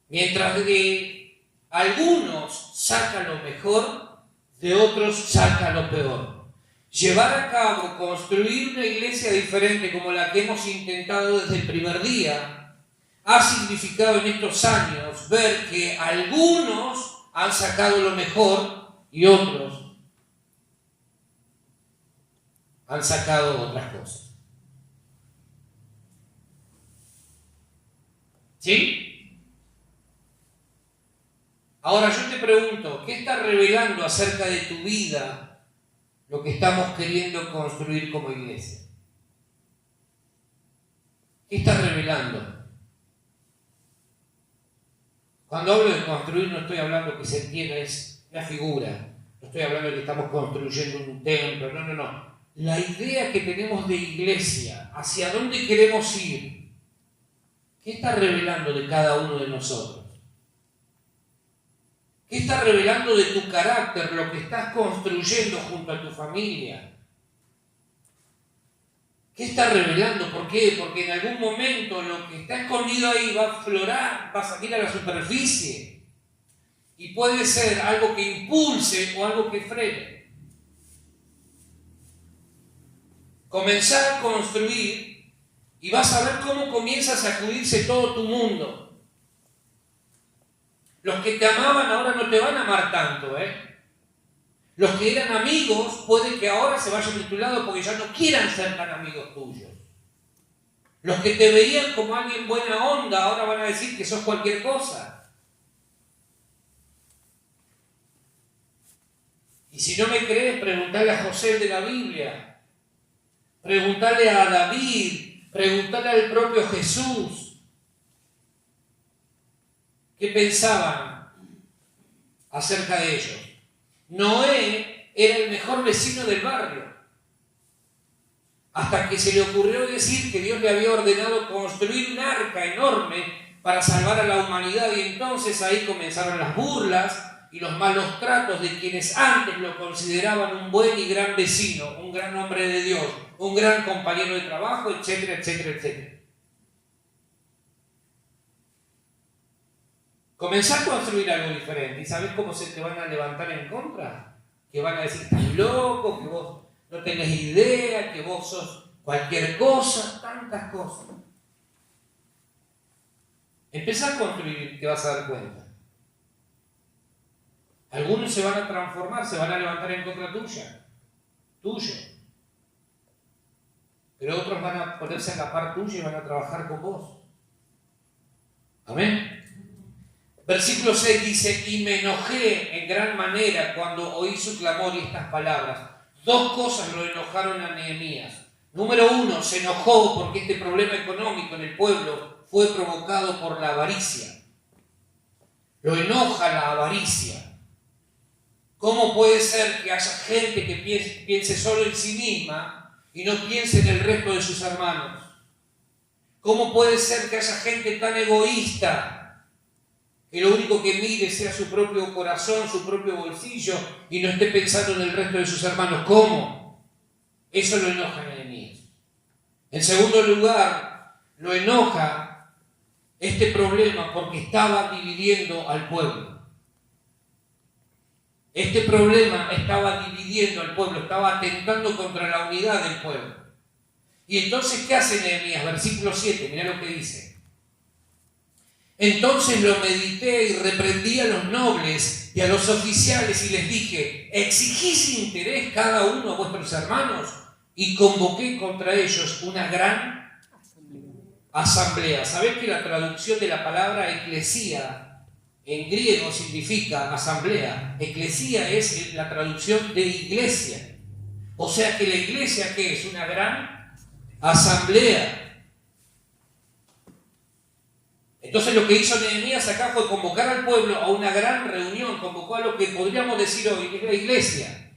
Mientras de algunos saca lo mejor, de otros saca lo peor. Llevar a cabo, construir una iglesia diferente como la que hemos intentado desde el primer día, ha significado en estos años ver que algunos han sacado lo mejor y otros han sacado otras cosas. ¿Sí? Ahora yo te pregunto, ¿qué está revelando acerca de tu vida lo que estamos queriendo construir como iglesia? ¿Qué está revelando? Cuando hablo de construir no estoy hablando que se entienda, es una figura. No estoy hablando de que estamos construyendo un templo, no. La idea que tenemos de iglesia, hacia dónde queremos ir, ¿qué está revelando de cada uno de nosotros? ¿Qué está revelando de tu carácter, lo que estás construyendo junto a tu familia? ¿Qué está revelando? ¿Por qué? Porque en algún momento lo que está escondido ahí va a aflorar, va a salir a la superficie. Y puede ser algo que impulse o algo que frene. Comenzar a construir y vas a ver cómo comienza a sacudirse todo tu mundo. Los que te amaban ahora no te van a amar tanto, Los que eran amigos puede que ahora se vayan de tu lado porque ya no quieran ser tan amigos tuyos. Los que te veían como alguien buena onda ahora van a decir que sos cualquier cosa. Y si no me crees, preguntale a José de la Biblia, preguntale a David, preguntale al propio Jesús. ¿Qué pensaban acerca de ellos? Noé era el mejor vecino del barrio, hasta que se le ocurrió decir que Dios le había ordenado construir un arca enorme para salvar a la humanidad, y entonces ahí comenzaron las burlas y los malos tratos de quienes antes lo consideraban un buen y gran vecino, un gran hombre de Dios, un gran compañero de trabajo, etcétera, etcétera, etcétera. Comenzar a construir algo diferente. ¿Y sabes cómo se te van a levantar en contra? Que van a decir, estás loco, que vos no tenés idea, que vos sos cualquier cosa, tantas cosas. Empezá a construir, te vas a dar cuenta. Algunos se van a transformar, se van a levantar en contra tuyo. Pero otros van a ponerse a la par tuya y van a trabajar con vos. Amén. Versículo 6 dice, y me enojé en gran manera cuando oí su clamor y estas palabras. Dos cosas lo enojaron a Nehemías. Número 1, se enojó porque este problema económico en el pueblo fue provocado por la avaricia. Lo enoja la avaricia. ¿Cómo puede ser que haya gente que piense solo en sí misma y no piense en el resto de sus hermanos? ¿Cómo puede ser que haya gente tan egoísta que lo único que mire sea su propio corazón, su propio bolsillo y no esté pensando en el resto de sus hermanos? ¿Cómo? Eso lo enoja a Nehemías. En segundo lugar, lo enoja este problema porque estaba dividiendo al pueblo. Este problema estaba dividiendo al pueblo, estaba atentando contra la unidad del pueblo. Y entonces, ¿qué hace Nehemías? Versículo 7, mirá lo que dice. Entonces lo medité y reprendí a los nobles y a los oficiales y les dije, ¿exigís interés cada uno a vuestros hermanos? Y convoqué contra ellos una gran asamblea. ¿Sabés que la traducción de la palabra eclesía en griego significa asamblea? Eclesía es la traducción de iglesia. O sea que la iglesia, ¿qué es? Una gran asamblea. Entonces lo que hizo Nehemías acá fue convocar al pueblo a una gran reunión, convocó a lo que podríamos decir hoy, que es la iglesia.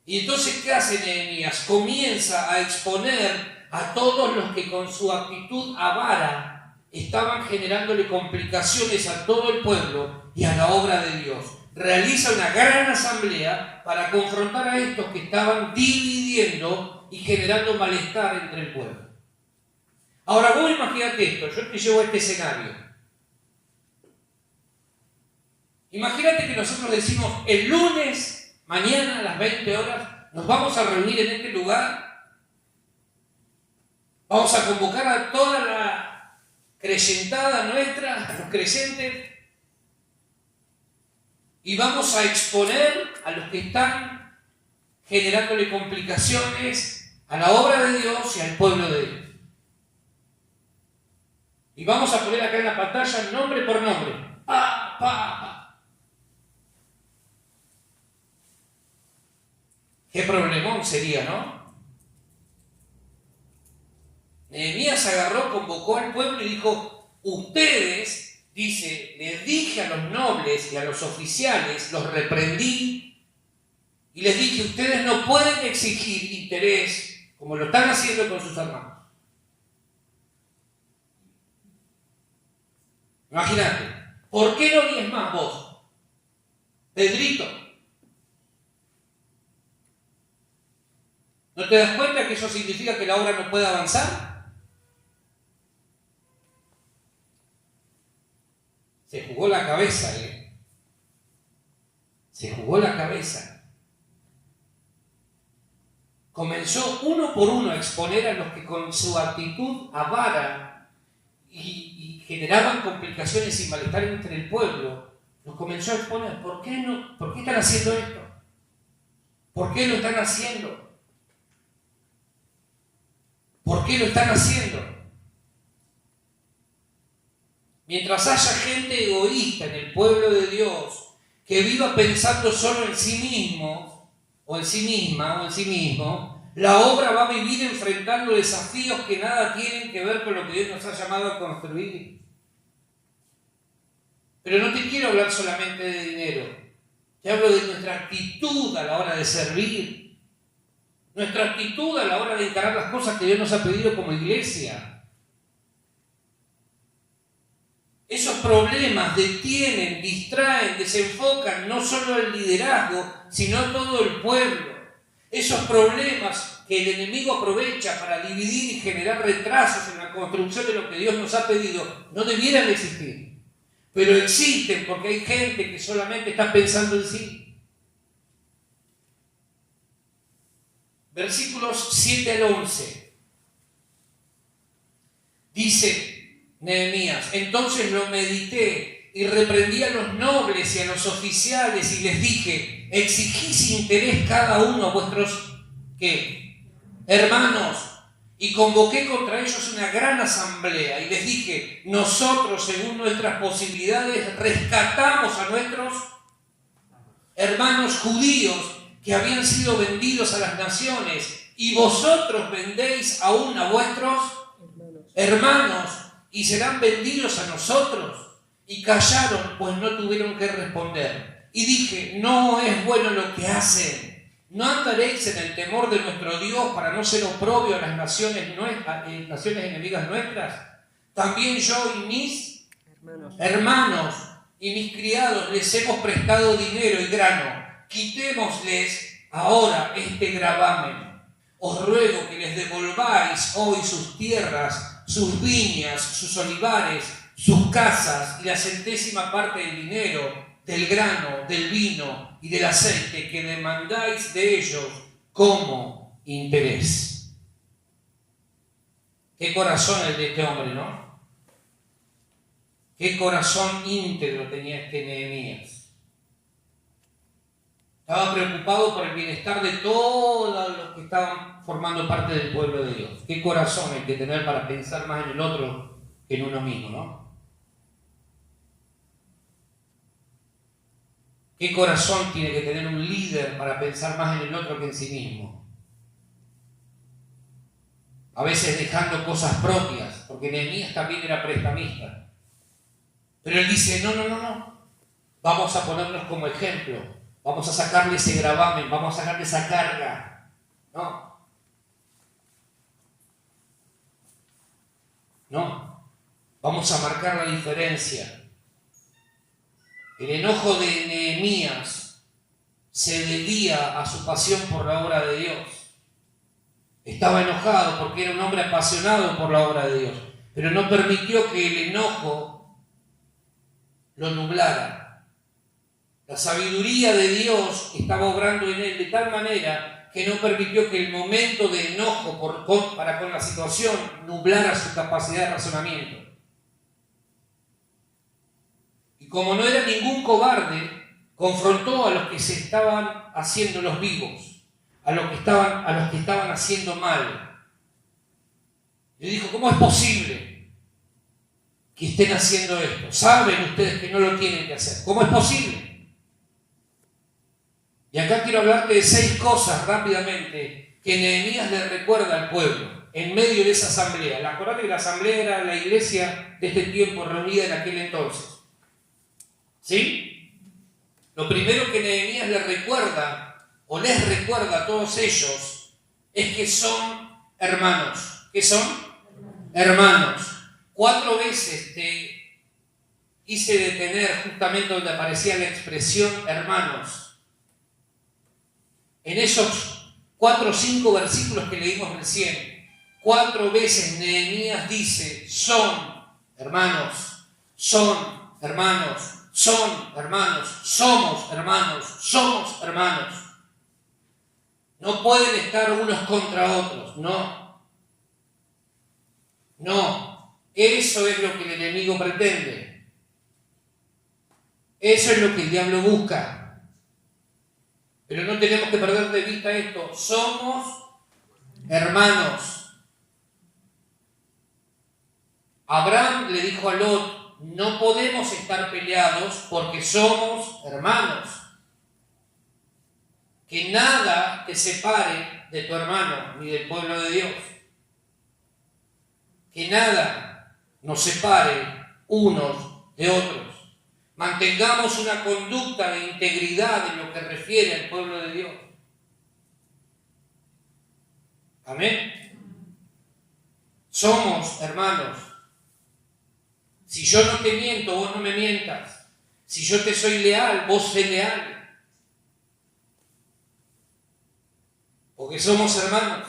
Y entonces, ¿qué hace Nehemías? Comienza a exponer a todos los que con su actitud avara estaban generándole complicaciones a todo el pueblo y a la obra de Dios. Realiza una gran asamblea para confrontar a estos que estaban dividiendo y generando malestar entre el pueblo. Ahora vos imagínate esto, yo te llevo a este escenario. Imagínate que nosotros decimos el lunes, mañana a las 20 horas, nos vamos a reunir en este lugar, vamos a convocar a toda la creyentada nuestra, a los creyentes, y vamos a exponer a los que están generándole complicaciones a la obra de Dios y al pueblo de Dios. Y vamos a poner acá en la pantalla nombre por nombre. ¡Pa, pa, pa! Qué problemón sería, ¿no? Nehemías agarró, convocó al pueblo y dijo, ustedes, dice, les dije a los nobles y a los oficiales, los reprendí y les dije, ustedes no pueden exigir interés como lo están haciendo con sus hermanos. Imagínate, ¿por qué no diezmás vos, Pedrito? ¿No te das cuenta que eso significa que la obra no puede avanzar? Se jugó la cabeza, Se jugó la cabeza. Comenzó uno por uno a exponer a los que con su actitud avara y generaban complicaciones y malestar entre el pueblo. Los comenzó a exponer. ¿Por qué están haciendo esto? ¿Por qué lo están haciendo? ¿Por qué lo están haciendo? Mientras haya gente egoísta en el pueblo de Dios que viva pensando solo en sí mismo, o en sí misma, o en sí mismo, la obra va a vivir enfrentando desafíos que nada tienen que ver con lo que Dios nos ha llamado a construir. Pero no te quiero hablar solamente de dinero, te hablo de nuestra actitud a la hora de servir. Nuestra actitud a la hora de encarar las cosas que Dios nos ha pedido como iglesia. Esos problemas detienen, distraen, desenfocan no solo el liderazgo, sino todo el pueblo. Esos problemas que el enemigo aprovecha para dividir y generar retrasos en la construcción de lo que Dios nos ha pedido, no debieran existir. Pero existen porque hay gente que solamente está pensando en sí. Versículos 7 al 11. Dice Nehemías, entonces lo medité y reprendí a los nobles y a los oficiales y les dije, exigís interés cada uno a vuestros ¿qué? Hermanos, y convoqué contra ellos una gran asamblea y les dije, nosotros según nuestras posibilidades rescatamos a nuestros hermanos judíos que habían sido vendidos a las naciones, y vosotros vendéis aún a vuestros hermanos, y serán vendidos a nosotros. Y callaron, pues no tuvieron que responder. Y dije, no es bueno lo que hacen. ¿No andaréis en el temor de nuestro Dios para no ser oprobio a las naciones enemigas nuestras? También yo y mis hermanos y mis criados les hemos prestado dinero y grano. Quitémosles ahora este gravamen. Os ruego que les devolváis hoy sus tierras, sus viñas, sus olivares, sus casas y la centésima parte del dinero, del grano, del vino y del aceite que demandáis de ellos como interés. Qué corazón el de este hombre, ¿no? Qué corazón íntegro tenía este Nehemías. Estaba preocupado por el bienestar de todos los que estaban formando parte del pueblo de Dios. Qué corazón hay que tener para pensar más en el otro que en uno mismo, ¿no? Qué corazón tiene que tener un líder para pensar más en el otro que en sí mismo. A veces dejando cosas propias, porque Nehemías también era prestamista. Pero él dice, no. Vamos a ponernos como ejemplo. Vamos a sacarle ese gravamen, vamos a sacarle esa carga. No. No, vamos a marcar la diferencia. El enojo de Nehemías se debía a su pasión por la obra de Dios. Estaba enojado porque era un hombre apasionado por la obra de Dios, pero no permitió que el enojo lo nublara. La sabiduría de Dios estaba obrando en él de tal manera que no permitió que el momento de enojo para con la situación nublara su capacidad de razonamiento. Y como no era ningún cobarde, confrontó a los que se estaban haciendo los vivos, a los que estaban haciendo mal. Le dijo: ¿cómo es posible que estén haciendo esto? Saben ustedes que no lo tienen que hacer. ¿Cómo es posible? Y acá quiero hablarte de 6 cosas rápidamente que Nehemías le recuerda al pueblo en medio de esa asamblea. Acordate que la asamblea era la iglesia de este tiempo reunida en aquel entonces. ¿Sí? Lo primero que Nehemías les recuerda a todos ellos es que son hermanos. ¿Qué son? Hermanos. 4 veces te hice detener justamente donde aparecía la expresión hermanos. En esos 4 o 5 versículos que leímos recién, 4 veces Nehemías dice: son hermanos, son hermanos, son hermanos, somos hermanos, somos hermanos. No pueden estar unos contra otros, no. No, eso es lo que el enemigo pretende. Eso es lo que el diablo busca. Pero no tenemos que perder de vista esto. Somos hermanos. Abraham le dijo a Lot: no podemos estar peleados porque somos hermanos. Que nada te separe de tu hermano ni del pueblo de Dios. Que nada nos separe unos de otros. Mantengamos una conducta de integridad en lo que refiere al pueblo de Dios. Amén. Somos hermanos. Si yo no te miento, vos no me mientas. Si yo te soy leal, vos sé leal. Porque somos hermanos.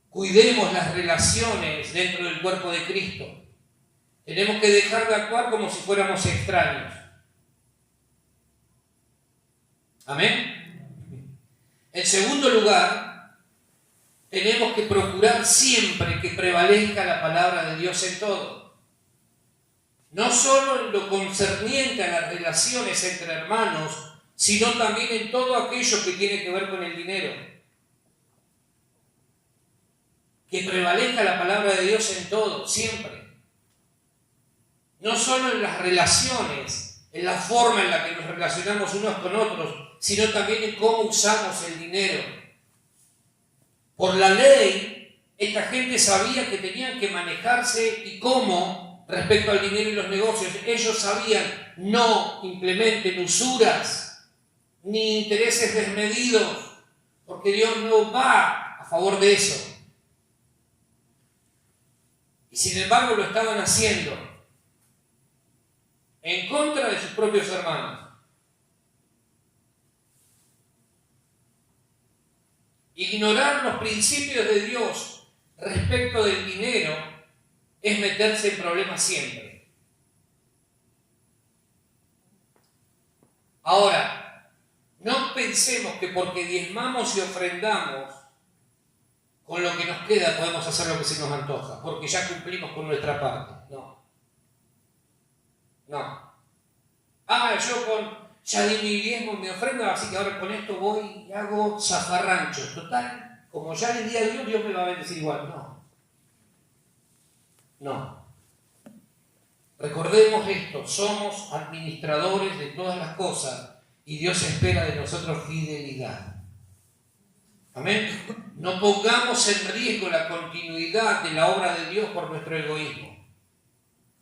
Cuidemos las relaciones dentro del cuerpo de Cristo. Tenemos que dejar de actuar como si fuéramos extraños. Amén. En segundo lugar, tenemos que procurar siempre que prevalezca la palabra de Dios en todo. No solo en lo concerniente a las relaciones entre hermanos, sino también en todo aquello que tiene que ver con el dinero. Que prevalezca la palabra de Dios en todo, siempre. No solo en las relaciones, en la forma en la que nos relacionamos unos con otros, sino también en cómo usamos el dinero. Por la ley, esta gente sabía que tenían que manejarse y cómo respecto al dinero y los negocios. Ellos sabían: no implementen usuras ni intereses desmedidos, porque Dios no va a favor de eso. Y sin embargo lo estaban haciendo en contra de sus propios hermanos. Ignorar los principios de Dios respecto del dinero es meterse en problemas siempre. Ahora, no pensemos que porque diezmamos y ofrendamos, con lo que nos queda podemos hacer lo que se nos antoja, porque ya cumplimos con nuestra parte. No. Ya di mi diezmo, mi ofrenda, así que ahora con esto voy y hago zafarranchos. Total, como ya le di a Dios, Dios me va a bendecir igual. No. Recordemos esto: somos administradores de todas las cosas y Dios espera de nosotros fidelidad. Amén. No pongamos en riesgo la continuidad de la obra de Dios por nuestro egoísmo.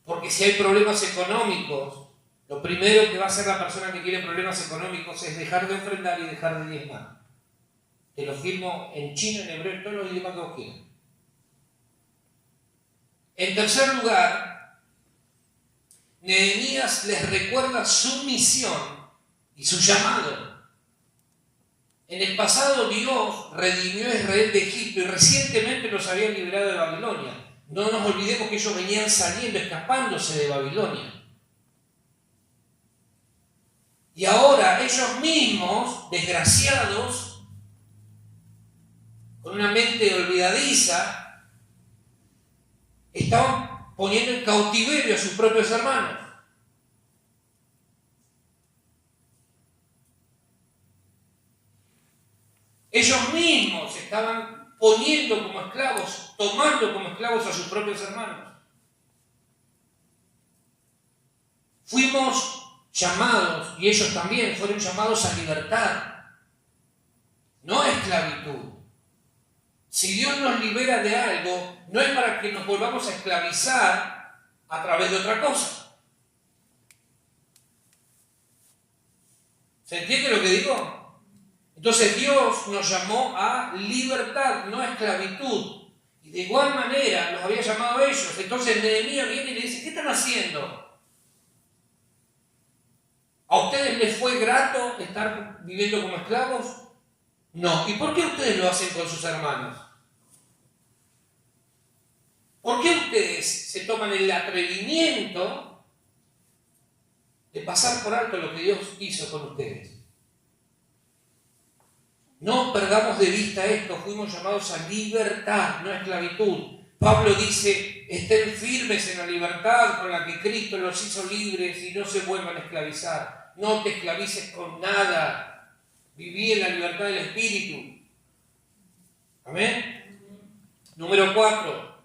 Porque si hay problemas económicos, lo primero que va a hacer la persona que tiene problemas económicos es dejar de ofrendar y dejar de diezmar. Te lo firmo en chino, en hebreo, en todos los idiomas que vos quieras. En tercer lugar, Nehemías les recuerda su misión y su llamado. En el pasado Dios redimió a Israel de Egipto y recientemente los había liberado de Babilonia. No nos olvidemos que ellos venían saliendo, escapándose de Babilonia. Y ahora ellos mismos, desgraciados, con una mente olvidadiza, estaban poniendo en cautiverio a sus propios hermanos. Ellos mismos estaban poniendo como esclavos, tomando como esclavos a sus propios hermanos. Fuimos llamados, y ellos también fueron llamados a libertad, no a esclavitud. Si Dios nos libera de algo, no es para que nos volvamos a esclavizar a través de otra cosa. ¿Se entiende lo que digo? Entonces Dios nos llamó a libertad, no a esclavitud. Y de igual manera los había llamado a ellos. Entonces Nehemías viene y le dice, ¿qué están haciendo? ¿A ustedes les fue grato estar viviendo como esclavos? No. ¿Y por qué ustedes lo hacen con sus hermanos? ¿Por qué ustedes se toman el atrevimiento de pasar por alto lo que Dios hizo con ustedes? No perdamos de vista esto, fuimos llamados a libertad, no a esclavitud. Pablo dice, estén firmes en la libertad con la que Cristo los hizo libres y no se vuelvan a esclavizar. No te esclavices con nada. Viví en la libertad del Espíritu. ¿Amén? Número 4.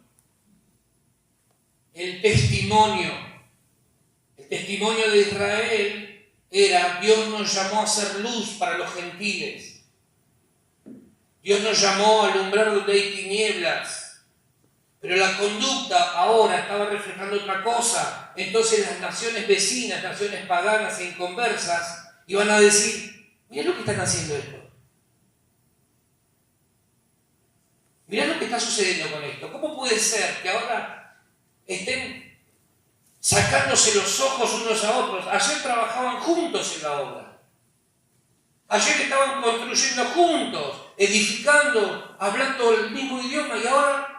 El testimonio. El testimonio de Israel era, Dios nos llamó a ser luz para los gentiles. Dios nos llamó a alumbrar donde hay tinieblas. Pero la conducta ahora estaba reflejando otra cosa. Entonces las naciones vecinas, naciones paganas e inconversas, iban a decir, mirá lo que están haciendo esto. Mirá lo que está sucediendo con esto. ¿Cómo puede ser que ahora estén sacándose los ojos unos a otros? Ayer trabajaban juntos en la obra. Ayer estaban construyendo juntos, edificando, hablando el mismo idioma y ahora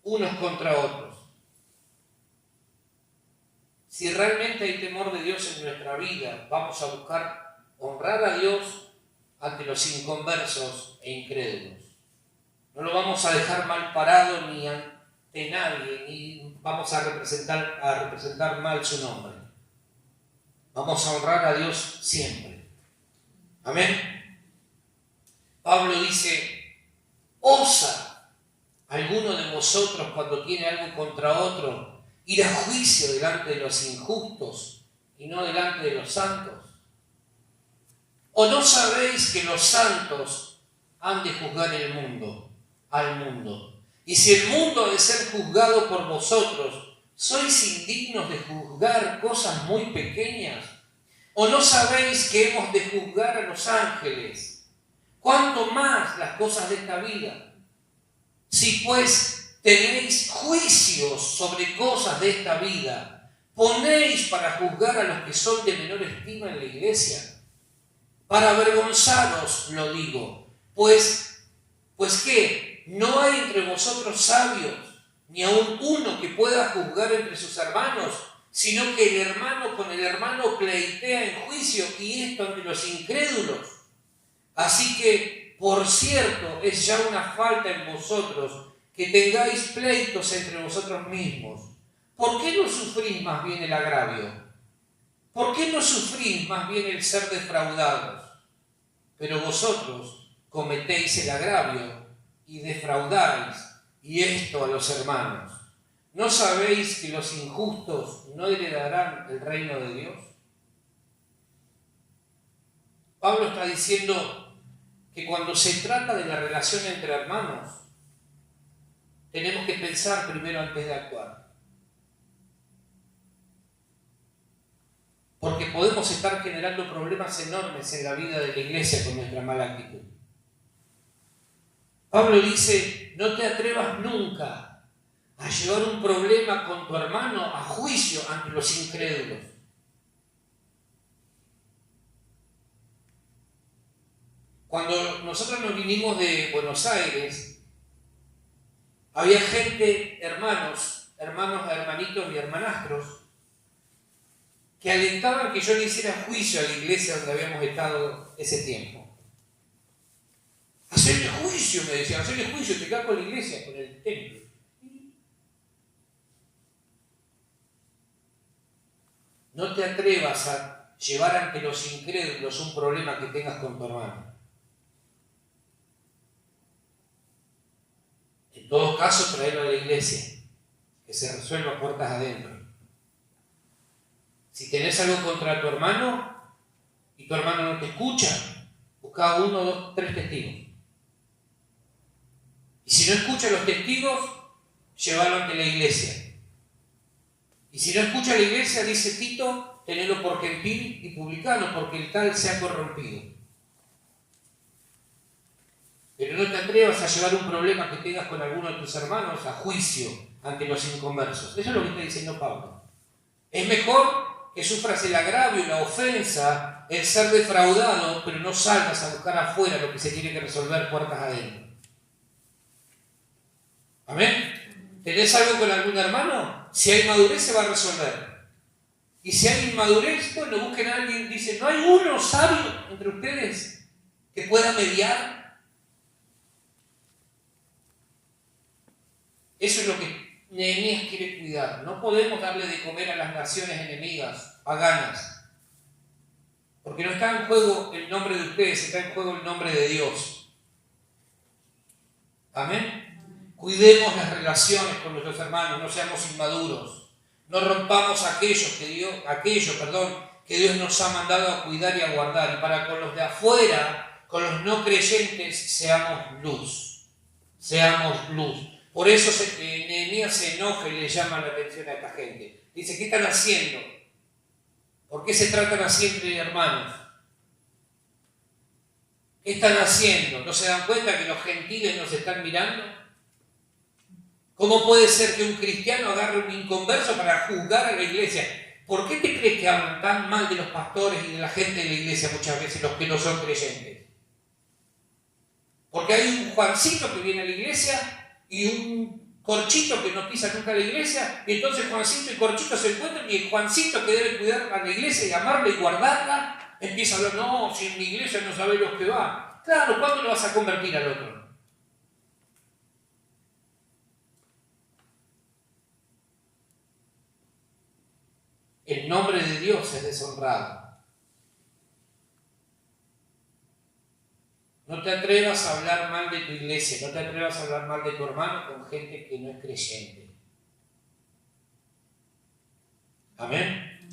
unos contra otros. Si realmente hay temor de Dios en nuestra vida, vamos a buscar honrar a Dios ante los inconversos e incrédulos. No lo vamos a dejar mal parado ni ante nadie, ni vamos a representar mal su nombre. Vamos a honrar a Dios siempre. Amén. Pablo dice, ¿osa alguno de vosotros cuando tiene algo contra otro ir a juicio delante de los injustos y no delante de los santos? ¿O no sabéis que los santos han de juzgar el mundo, al mundo? Y si el mundo ha de ser juzgado por vosotros, ¿sois indignos de juzgar cosas muy pequeñas? ¿O no sabéis que hemos de juzgar a los ángeles? ¿Cuánto más las cosas de esta vida? Si pues tenéis juicios sobre cosas de esta vida, ¿ponéis para juzgar a los que son de menor estima en la iglesia? Para avergonzaros lo digo, pues ¿qué? ¿No hay entre vosotros sabios, ni aun uno que pueda juzgar entre sus hermanos, sino que el hermano con el hermano pleitea en juicio, y esto ante los incrédulos? Así que, por cierto, es ya una falta en vosotros que tengáis pleitos entre vosotros mismos. ¿Por qué no sufrís más bien el agravio? ¿Por qué no sufrís más bien el ser defraudados? Pero vosotros cometéis el agravio y defraudáis, y esto a los hermanos. ¿No sabéis que los injustos no heredarán el reino de Dios? Pablo está diciendo que cuando se trata de la relación entre hermanos, tenemos que pensar primero antes de actuar. porque podemos estar generando problemas enormes en la vida de la iglesia con nuestra mala actitud. Pablo dice, no te atrevas nunca a llevar un problema con tu hermano a juicio ante los incrédulos. Cuando nosotros nos vinimos de Buenos Aires, había gente, hermanos, hermanitos y hermanastros, que alentaban que yo le hiciera juicio a la iglesia donde habíamos estado ese tiempo. Hacerle juicio, me decían, hacerle juicio, te cago con la iglesia, con el templo. No te atrevas a llevar ante los incrédulos un problema que tengas con tu hermano. En todo caso, traerlo a la iglesia, que se resuelva puertas adentro. Si tenés algo contra tu hermano y tu hermano no te escucha, busca 1, 2, 3 testigos. Y si no escucha a los testigos, llévalo ante la iglesia. Y si no escucha a la iglesia, dice Tito, tenelo por gentil y publicano, porque el tal se ha corrompido. Pero no te atrevas a llevar un problema que tengas con alguno de tus hermanos a juicio ante los inconversos. Eso es lo que está diciendo Pablo. Es mejor que sufras el agravio, la ofensa, el ser defraudado, pero no salgas a buscar afuera lo que se tiene que resolver puertas adentro. ¿Amén? ¿Tenés algo con algún hermano? Si hay madurez se va a resolver. Y si hay inmadurez, bueno, busquen a alguien, dice, ¿no hay uno sabio entre ustedes que pueda mediar? Eso es lo que Nehemías quiere cuidar. No podemos darle de comer a las naciones enemigas, paganas, porque no está en juego el nombre de ustedes, está en juego el nombre de Dios. Amén. Cuidemos las relaciones con nuestros hermanos, no seamos inmaduros, no rompamos aquello que Dios nos ha mandado a cuidar y a guardar, y para con los de afuera, con los no creyentes, seamos luz. Por eso Nehemías se enoja y le llama la atención a esta gente. Dice, ¿qué están haciendo? ¿Por qué se tratan así entre hermanos? ¿Qué están haciendo? ¿No se dan cuenta que los gentiles nos están mirando? ¿Cómo puede ser que un cristiano agarre un inconverso para juzgar a la iglesia? ¿Por qué te crees que hablan tan mal de los pastores y de la gente de la iglesia muchas veces, los que no son creyentes? Porque hay un Juancito que viene a la iglesia y un Corchito que no pisa nunca a la iglesia, y entonces Juancito y Corchito se encuentran, y el Juancito que debe cuidar a la iglesia y amarla y guardarla, empieza a hablar, no, si en mi iglesia no sabés lo que va. Claro, ¿cuándo lo vas a convertir al otro? El nombre de Dios es deshonrado. No te atrevas a hablar mal de tu iglesia, no te atrevas a hablar mal de tu hermano con gente que no es creyente. Amén.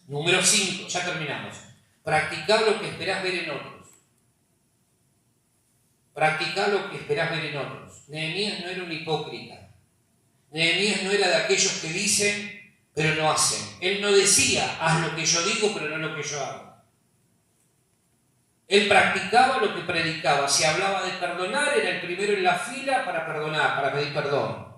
Número 5, ya terminamos. Practicar lo que esperás ver en otros. Practicar lo que esperás ver en otros. Nehemías no era un hipócrita. Nehemías no era de aquellos que dicen, pero no hacen. Él no decía, haz lo que yo digo, pero no lo que yo hago. Él practicaba lo que predicaba. Si hablaba de perdonar, era el primero en la fila para perdonar, para pedir perdón.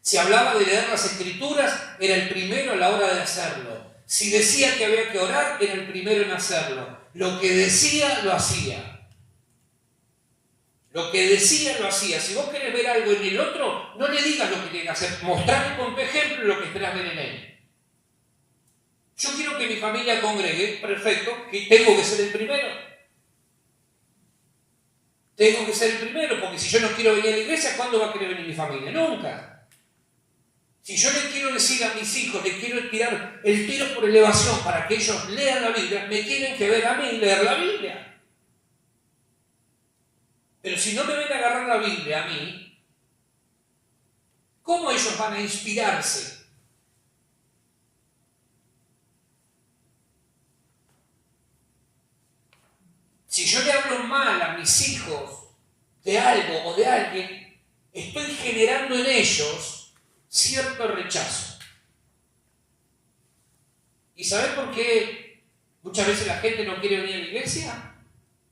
Si hablaba de leer las Escrituras, era el primero a la hora de hacerlo. Si decía que había que orar, era el primero en hacerlo. Lo que decía, lo hacía. Lo que decía, lo hacía. Si vos querés ver algo en el otro, no le digas lo que tiene que hacer. Mostrarle con tu ejemplo lo que esperás ver en él. Yo quiero que mi familia congregue, perfecto, que tengo que ser el primero. Tengo que ser el primero, porque si yo no quiero venir a la iglesia, ¿cuándo va a querer venir mi familia? Nunca. Si yo le quiero decir a mis hijos, les quiero tirar el tiro por elevación para que ellos lean la Biblia, me tienen que ver a mí leer la Biblia. Pero si no me ven a agarrar la Biblia a mí, ¿cómo ellos van a inspirarse? Si yo le hablo mal a mis hijos de algo o de alguien, estoy generando en ellos cierto rechazo. ¿Y sabés por qué muchas veces la gente no quiere venir a la iglesia?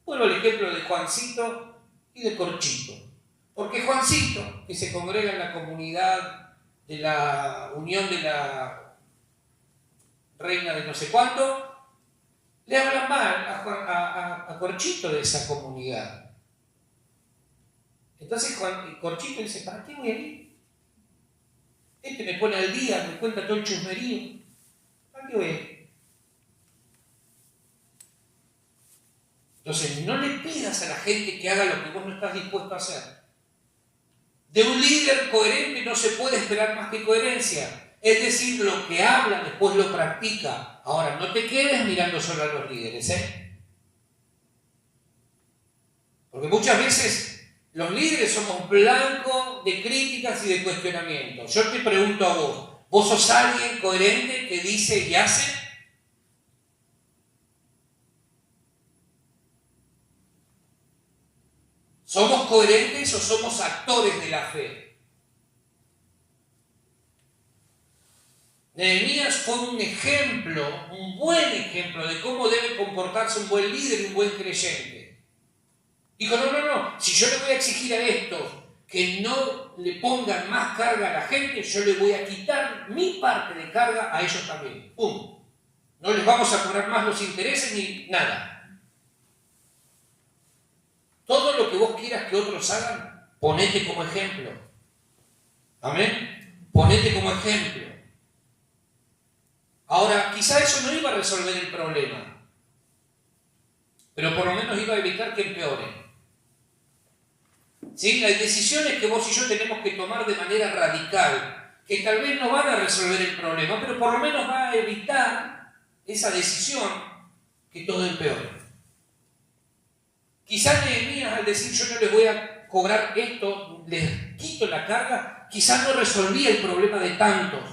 Bueno, el ejemplo de Juancito y de Corchito. Porque Juancito, que se congrega en la comunidad de la Unión de la Reina de no sé cuánto, le hablan mal a Corchito de esa comunidad. Entonces Corchito dice, ¿para qué voy a ir? Este me pone al día, me cuenta todo el chusmerío. ¿Para qué voy a ir? Entonces, no le pidas a la gente que haga lo que vos no estás dispuesto a hacer. De un líder coherente no se puede esperar más que coherencia. Es decir, lo que habla después lo practica. Ahora, no te quedes mirando solo a los líderes, Porque muchas veces los líderes somos blancos de críticas y de cuestionamientos. Yo te pregunto a vos, ¿vos sos alguien coherente que dice y hace? ¿Somos coherentes o somos actores de la fe? Nehemías fue un ejemplo, un buen ejemplo de cómo debe comportarse un buen líder y un buen creyente. Dijo, no, si yo le voy a exigir a estos que no le pongan más carga a la gente, yo le voy a quitar mi parte de carga a ellos también. ¡Pum! No les vamos a cobrar más los intereses ni nada. Todo lo que vos quieras que otros hagan, ponete como ejemplo. ¿Amén? Ponete como ejemplo. Ahora, quizá eso no iba a resolver el problema, pero por lo menos iba a evitar que empeore. ¿Sí? Hay decisiones que vos y yo tenemos que tomar de manera radical, que tal vez no van a resolver el problema, pero por lo menos va a evitar esa decisión que todo empeore. Quizás Nehemías, al decir yo no les voy a cobrar esto, les quito la carga, quizás no resolvía el problema de tantos,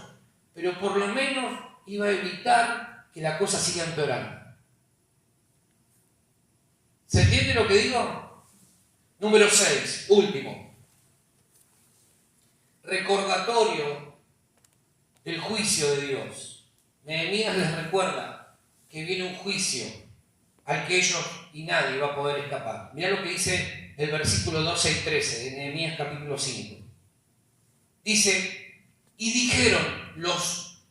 pero por lo menos iba a evitar que la cosa siga empeorando. ¿Se entiende lo que digo? Número 6, último. Recordatorio del juicio de Dios. Nehemías les recuerda que viene un juicio al que ellos y nadie va a poder escapar. Mirá lo que dice el versículo 12 y 13 de Nehemías capítulo 5. Dice, y dijeron los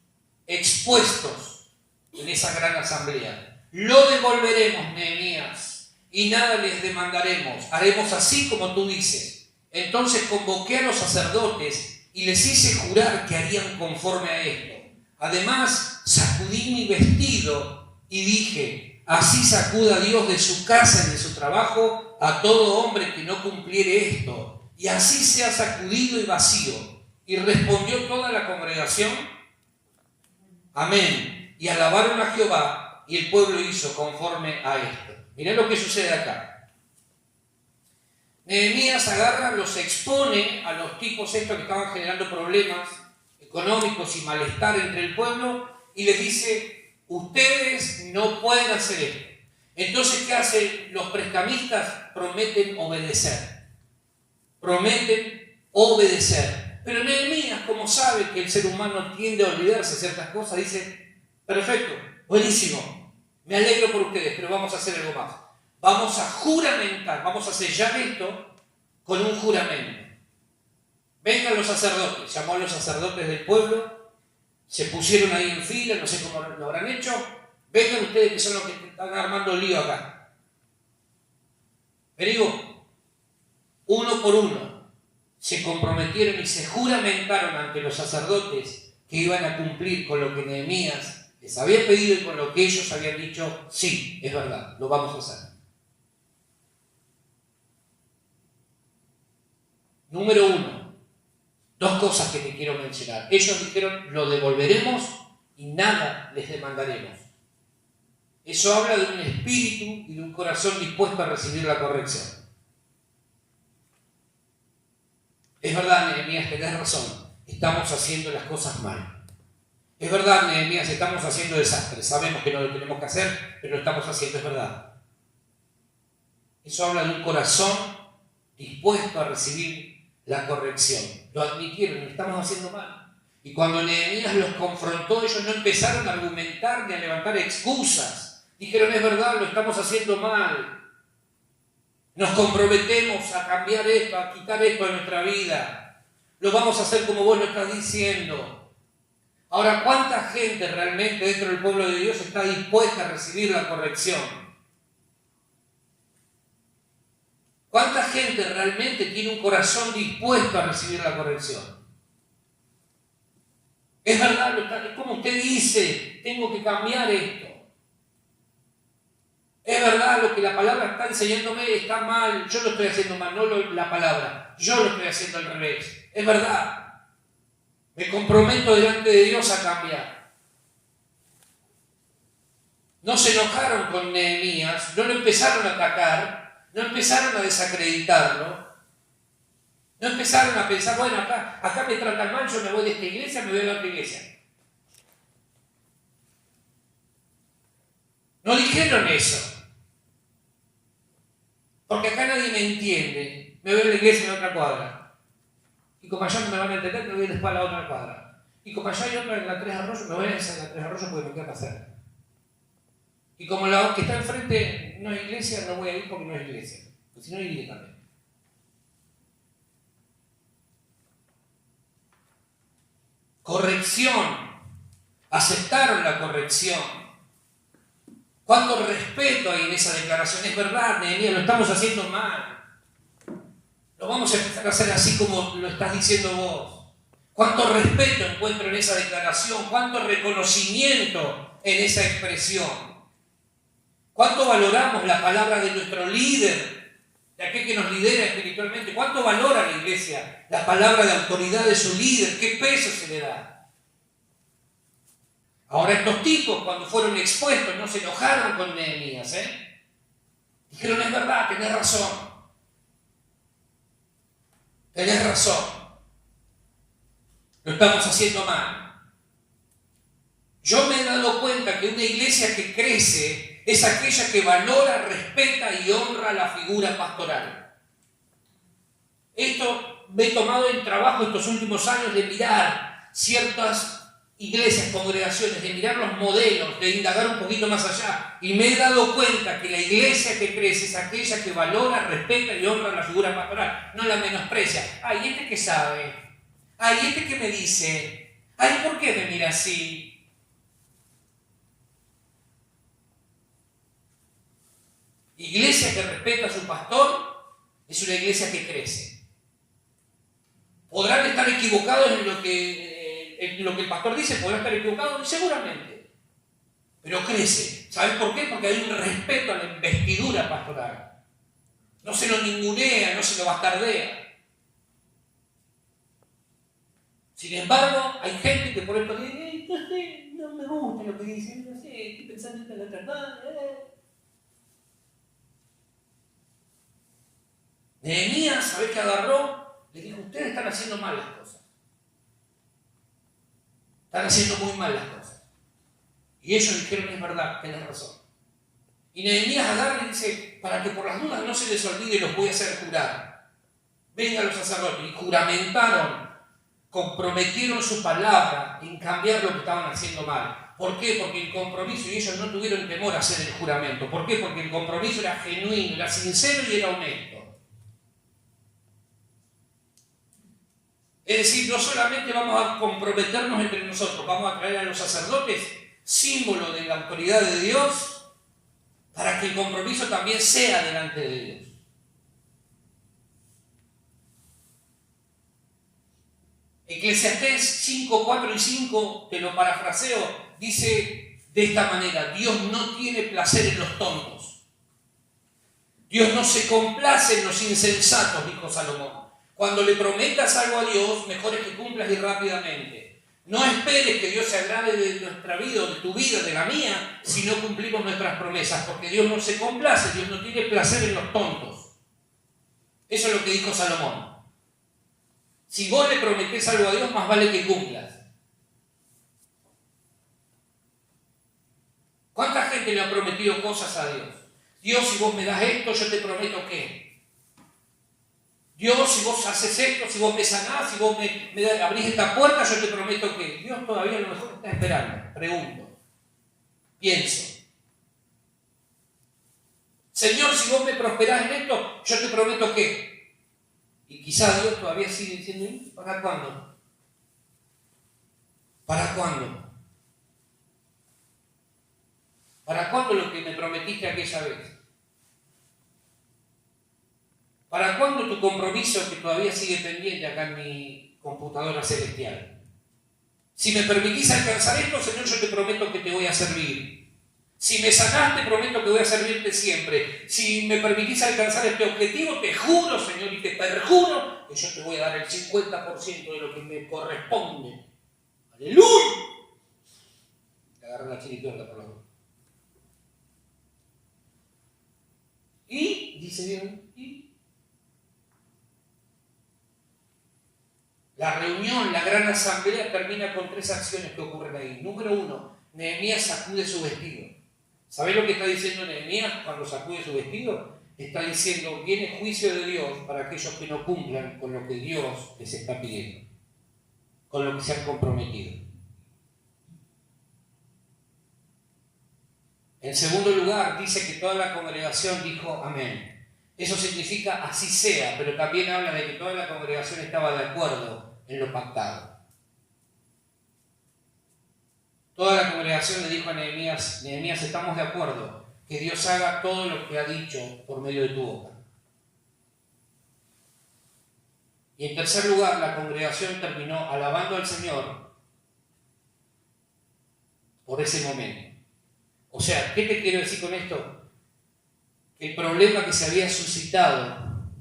expuestos en esa gran asamblea, lo devolveremos, Nehemías, y nada les demandaremos, haremos así como tú dices. Entonces convoqué a los sacerdotes y les hice jurar que harían conforme a esto. Además, sacudí mi vestido y dije, así sacuda Dios de su casa y de su trabajo a todo hombre que no cumpliere esto, y así sea sacudido y vacío. Y respondió toda la congregación, amén. Y alabaron a Jehová, y el pueblo hizo conforme a esto. Mirá lo que sucede acá. Nehemías agarra, los expone a los tipos estos que estaban generando problemas económicos y malestar entre el pueblo, y les dice, ustedes no pueden hacer esto. Entonces, ¿qué hacen los prescamistas? Prometen obedecer. Prometen obedecer. Pero Nehemías, como sabe que el ser humano tiende a olvidarse de ciertas cosas, dice, perfecto, buenísimo, me alegro por ustedes, pero vamos a hacer algo más. Vamos a juramentar, vamos a sellar esto con un juramento. Vengan los sacerdotes, llamó a los sacerdotes del pueblo, se pusieron ahí en fila, no sé cómo lo habrán hecho. Vengan ustedes que son los que están armando lío acá. Pero uno por uno se comprometieron y se juramentaron ante los sacerdotes que iban a cumplir con lo que Nehemías les había pedido y con lo que ellos habían dicho, sí, es verdad, lo vamos a hacer. Número 1. Dos cosas que te quiero mencionar. Ellos dijeron, lo devolveremos y nada les demandaremos. Eso habla de un espíritu y de un corazón dispuesto a recibir la corrección. Es verdad, Nehemías, tenés razón. Estamos haciendo las cosas mal. Es verdad, Nehemías, estamos haciendo desastres. Sabemos que no lo tenemos que hacer, pero lo estamos haciendo, es verdad. Eso habla de un corazón dispuesto a recibir la corrección. Lo admitieron, lo estamos haciendo mal. Y cuando Nehemías los confrontó, ellos no empezaron a argumentar ni a levantar excusas. Dijeron, es verdad, lo estamos haciendo mal. Nos comprometemos a cambiar esto, a quitar esto de nuestra vida. Lo vamos a hacer como vos lo estás diciendo. Ahora, ¿cuánta gente realmente dentro del pueblo de Dios está dispuesta a recibir la corrección? ¿Cuánta gente realmente tiene un corazón dispuesto a recibir la corrección? Es verdad, es como usted dice, tengo que cambiar esto. Es verdad, lo que la palabra está enseñándome está mal, yo lo estoy haciendo mal, no la palabra, yo lo estoy haciendo al revés. Es verdad, me comprometo delante de Dios a cambiar. No se enojaron con Nehemías, no lo empezaron a atacar, no empezaron a desacreditarlo, no empezaron a pensar, bueno, acá me tratan mal, yo me voy de esta iglesia, me voy a la otra iglesia. No dijeron eso. Porque acá nadie me entiende. Me voy a la iglesia en otra cuadra. Y como allá no me van a entender, me voy después a la otra cuadra. Y como allá hay otra en la Tres Arroyos, me voy a esa en la Tres Arroyos porque me queda para hacer. Y como la que está enfrente no es iglesia, no voy a ir porque no es iglesia. Porque si no, iría también. Corrección. Aceptaron la corrección. ¿Cuánto respeto hay en esa declaración? Es verdad, Nehemías, lo estamos haciendo mal. Lo vamos a empezar a hacer así como lo estás diciendo vos. ¿Cuánto respeto encuentro en esa declaración? ¿Cuánto reconocimiento en esa expresión? ¿Cuánto valoramos la palabra de nuestro líder, de aquel que nos lidera espiritualmente? ¿Cuánto valora la iglesia la palabra de autoridad de su líder? ¿Qué peso se le da? Ahora estos tipos, cuando fueron expuestos, no se enojaron con Nehemías, Dijeron, es verdad, tenés razón. Tenés razón. Lo estamos haciendo mal. Yo me he dado cuenta que una iglesia que crece es aquella que valora, respeta y honra la figura pastoral. Esto me he tomado en trabajo estos últimos años de mirar ciertas iglesias, congregaciones, de mirar los modelos, de indagar un poquito más allá, y me he dado cuenta que la iglesia que crece es aquella que valora, respeta y honra la figura pastoral, no la menosprecia. Ay, este que sabe, ay, este que me dice, ay, ¿por qué me mira así? Iglesia que respeta a su pastor es una iglesia que crece. Podrán estar equivocados en lo que el pastor dice, podrá estar equivocado, seguramente, pero crece. ¿Sabes por qué? Porque hay un respeto a la investidura pastoral. No se lo ningunea, no se lo bastardea. Sin embargo, hay gente que por esto dice, no me gusta lo que dicen, no sé, estoy pensando en la otra. Nehemías, ¿sabés qué agarró? Le dijo, ustedes están haciendo mal las cosas. Están haciendo muy mal las cosas. Y ellos dijeron, es verdad, tenés razón. Y Nehemías agarra y dice, para que por las dudas no se les olvide, los voy a hacer jurar. Vengan los sacerdotes. Y juramentaron, comprometieron su palabra en cambiar lo que estaban haciendo mal. ¿Por qué? Porque el compromiso, y ellos no tuvieron temor a hacer el juramento. ¿Por qué? Porque el compromiso era genuino, era sincero y era honesto. Es decir, no solamente vamos a comprometernos entre nosotros, vamos a traer a los sacerdotes, símbolo de la autoridad de Dios, para que el compromiso también sea delante de Dios. Eclesiastés 5, 4 y 5, te lo parafraseo, dice de esta manera: Dios no tiene placer en los tontos. Dios no se complace en los insensatos, dijo Salomón. Cuando le prometas algo a Dios, mejor es que cumplas y rápidamente. No esperes que Dios se agrade de nuestra vida, o de tu vida, de la mía, si no cumplimos nuestras promesas, porque Dios no se complace, Dios no tiene placer en los tontos. Eso es lo que dijo Salomón. Si vos le prometés algo a Dios, más vale que cumplas. ¿Cuánta gente le ha prometido cosas a Dios? Dios, si vos me das esto, yo te prometo que. Dios, si vos haces esto, si vos me sanás, si vos me abrís esta puerta, yo te prometo que Dios todavía a lo mejor está esperando. Pregunto, pienso. Señor, si vos me prosperás en esto, yo te prometo que. Y quizás Dios todavía sigue diciendo, ¿para cuándo? ¿Para cuándo? ¿Para cuándo lo que me prometiste aquella vez? ¿Para cuándo tu compromiso que todavía sigue pendiente acá en mi computadora celestial? Si me permitís alcanzar esto, Señor, yo te prometo que te voy a servir. Si me sanás, te prometo que voy a servirte siempre. Si me permitís alcanzar este objetivo, te juro, Señor, y te perjuro que yo te voy a dar el 50% de lo que me corresponde. ¡Aleluya! Te agarré la chiripiorca por la boca. Y, dice Dios, la reunión, la gran asamblea termina con 3 acciones que ocurren ahí. Número 1, Nehemías sacude su vestido. ¿Sabés lo que está diciendo Nehemías cuando sacude su vestido? Está diciendo, viene juicio de Dios para aquellos que no cumplan con lo que Dios les está pidiendo, con lo que se han comprometido. En segundo lugar, dice que toda la congregación dijo amén. Eso significa así sea, pero también habla de que toda la congregación estaba de acuerdo en lo pactado. Toda la congregación le dijo a Nehemías, estamos de acuerdo, que Dios haga todo lo que ha dicho por medio de tu boca. Y en tercer lugar, la congregación terminó alabando al Señor por ese momento. O sea, ¿qué te quiero decir con esto? Que el problema que se había suscitado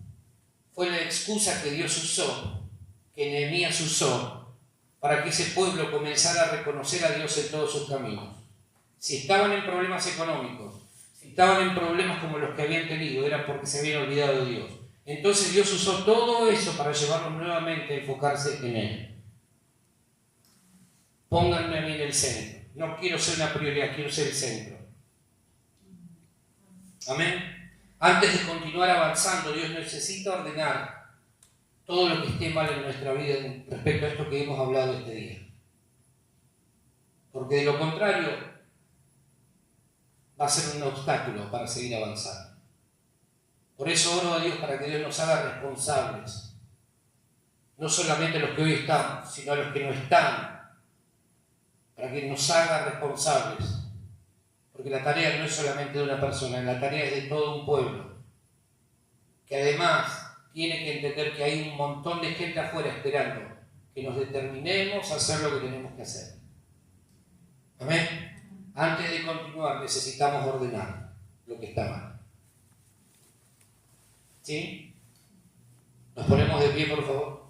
fue la excusa que Dios usó, que Nehemías usó, para que ese pueblo comenzara a reconocer a Dios en todos sus caminos. Si estaban en problemas económicos, si estaban en problemas como los que habían tenido, era porque se habían olvidado de Dios. Entonces Dios usó todo eso para llevarlos nuevamente a enfocarse en Él. Pónganme a mí en el centro. No quiero ser una prioridad, quiero ser el centro. Amén. Antes de continuar avanzando, Dios necesita ordenar todo lo que esté mal en nuestra vida respecto a esto que hemos hablado este día. Porque de lo contrario, va a ser un obstáculo para seguir avanzando. Por eso oro a Dios para que Dios nos haga responsables. No solamente a los que hoy estamos, sino a los que no están. Para que nos haga responsables. Porque la tarea no es solamente de una persona, la tarea es de todo un pueblo. Que además tiene que entender que hay un montón de gente afuera esperando que nos determinemos a hacer lo que tenemos que hacer. Amén. Antes de continuar necesitamos ordenar lo que está mal. ¿Sí? Nos ponemos de pie, por favor.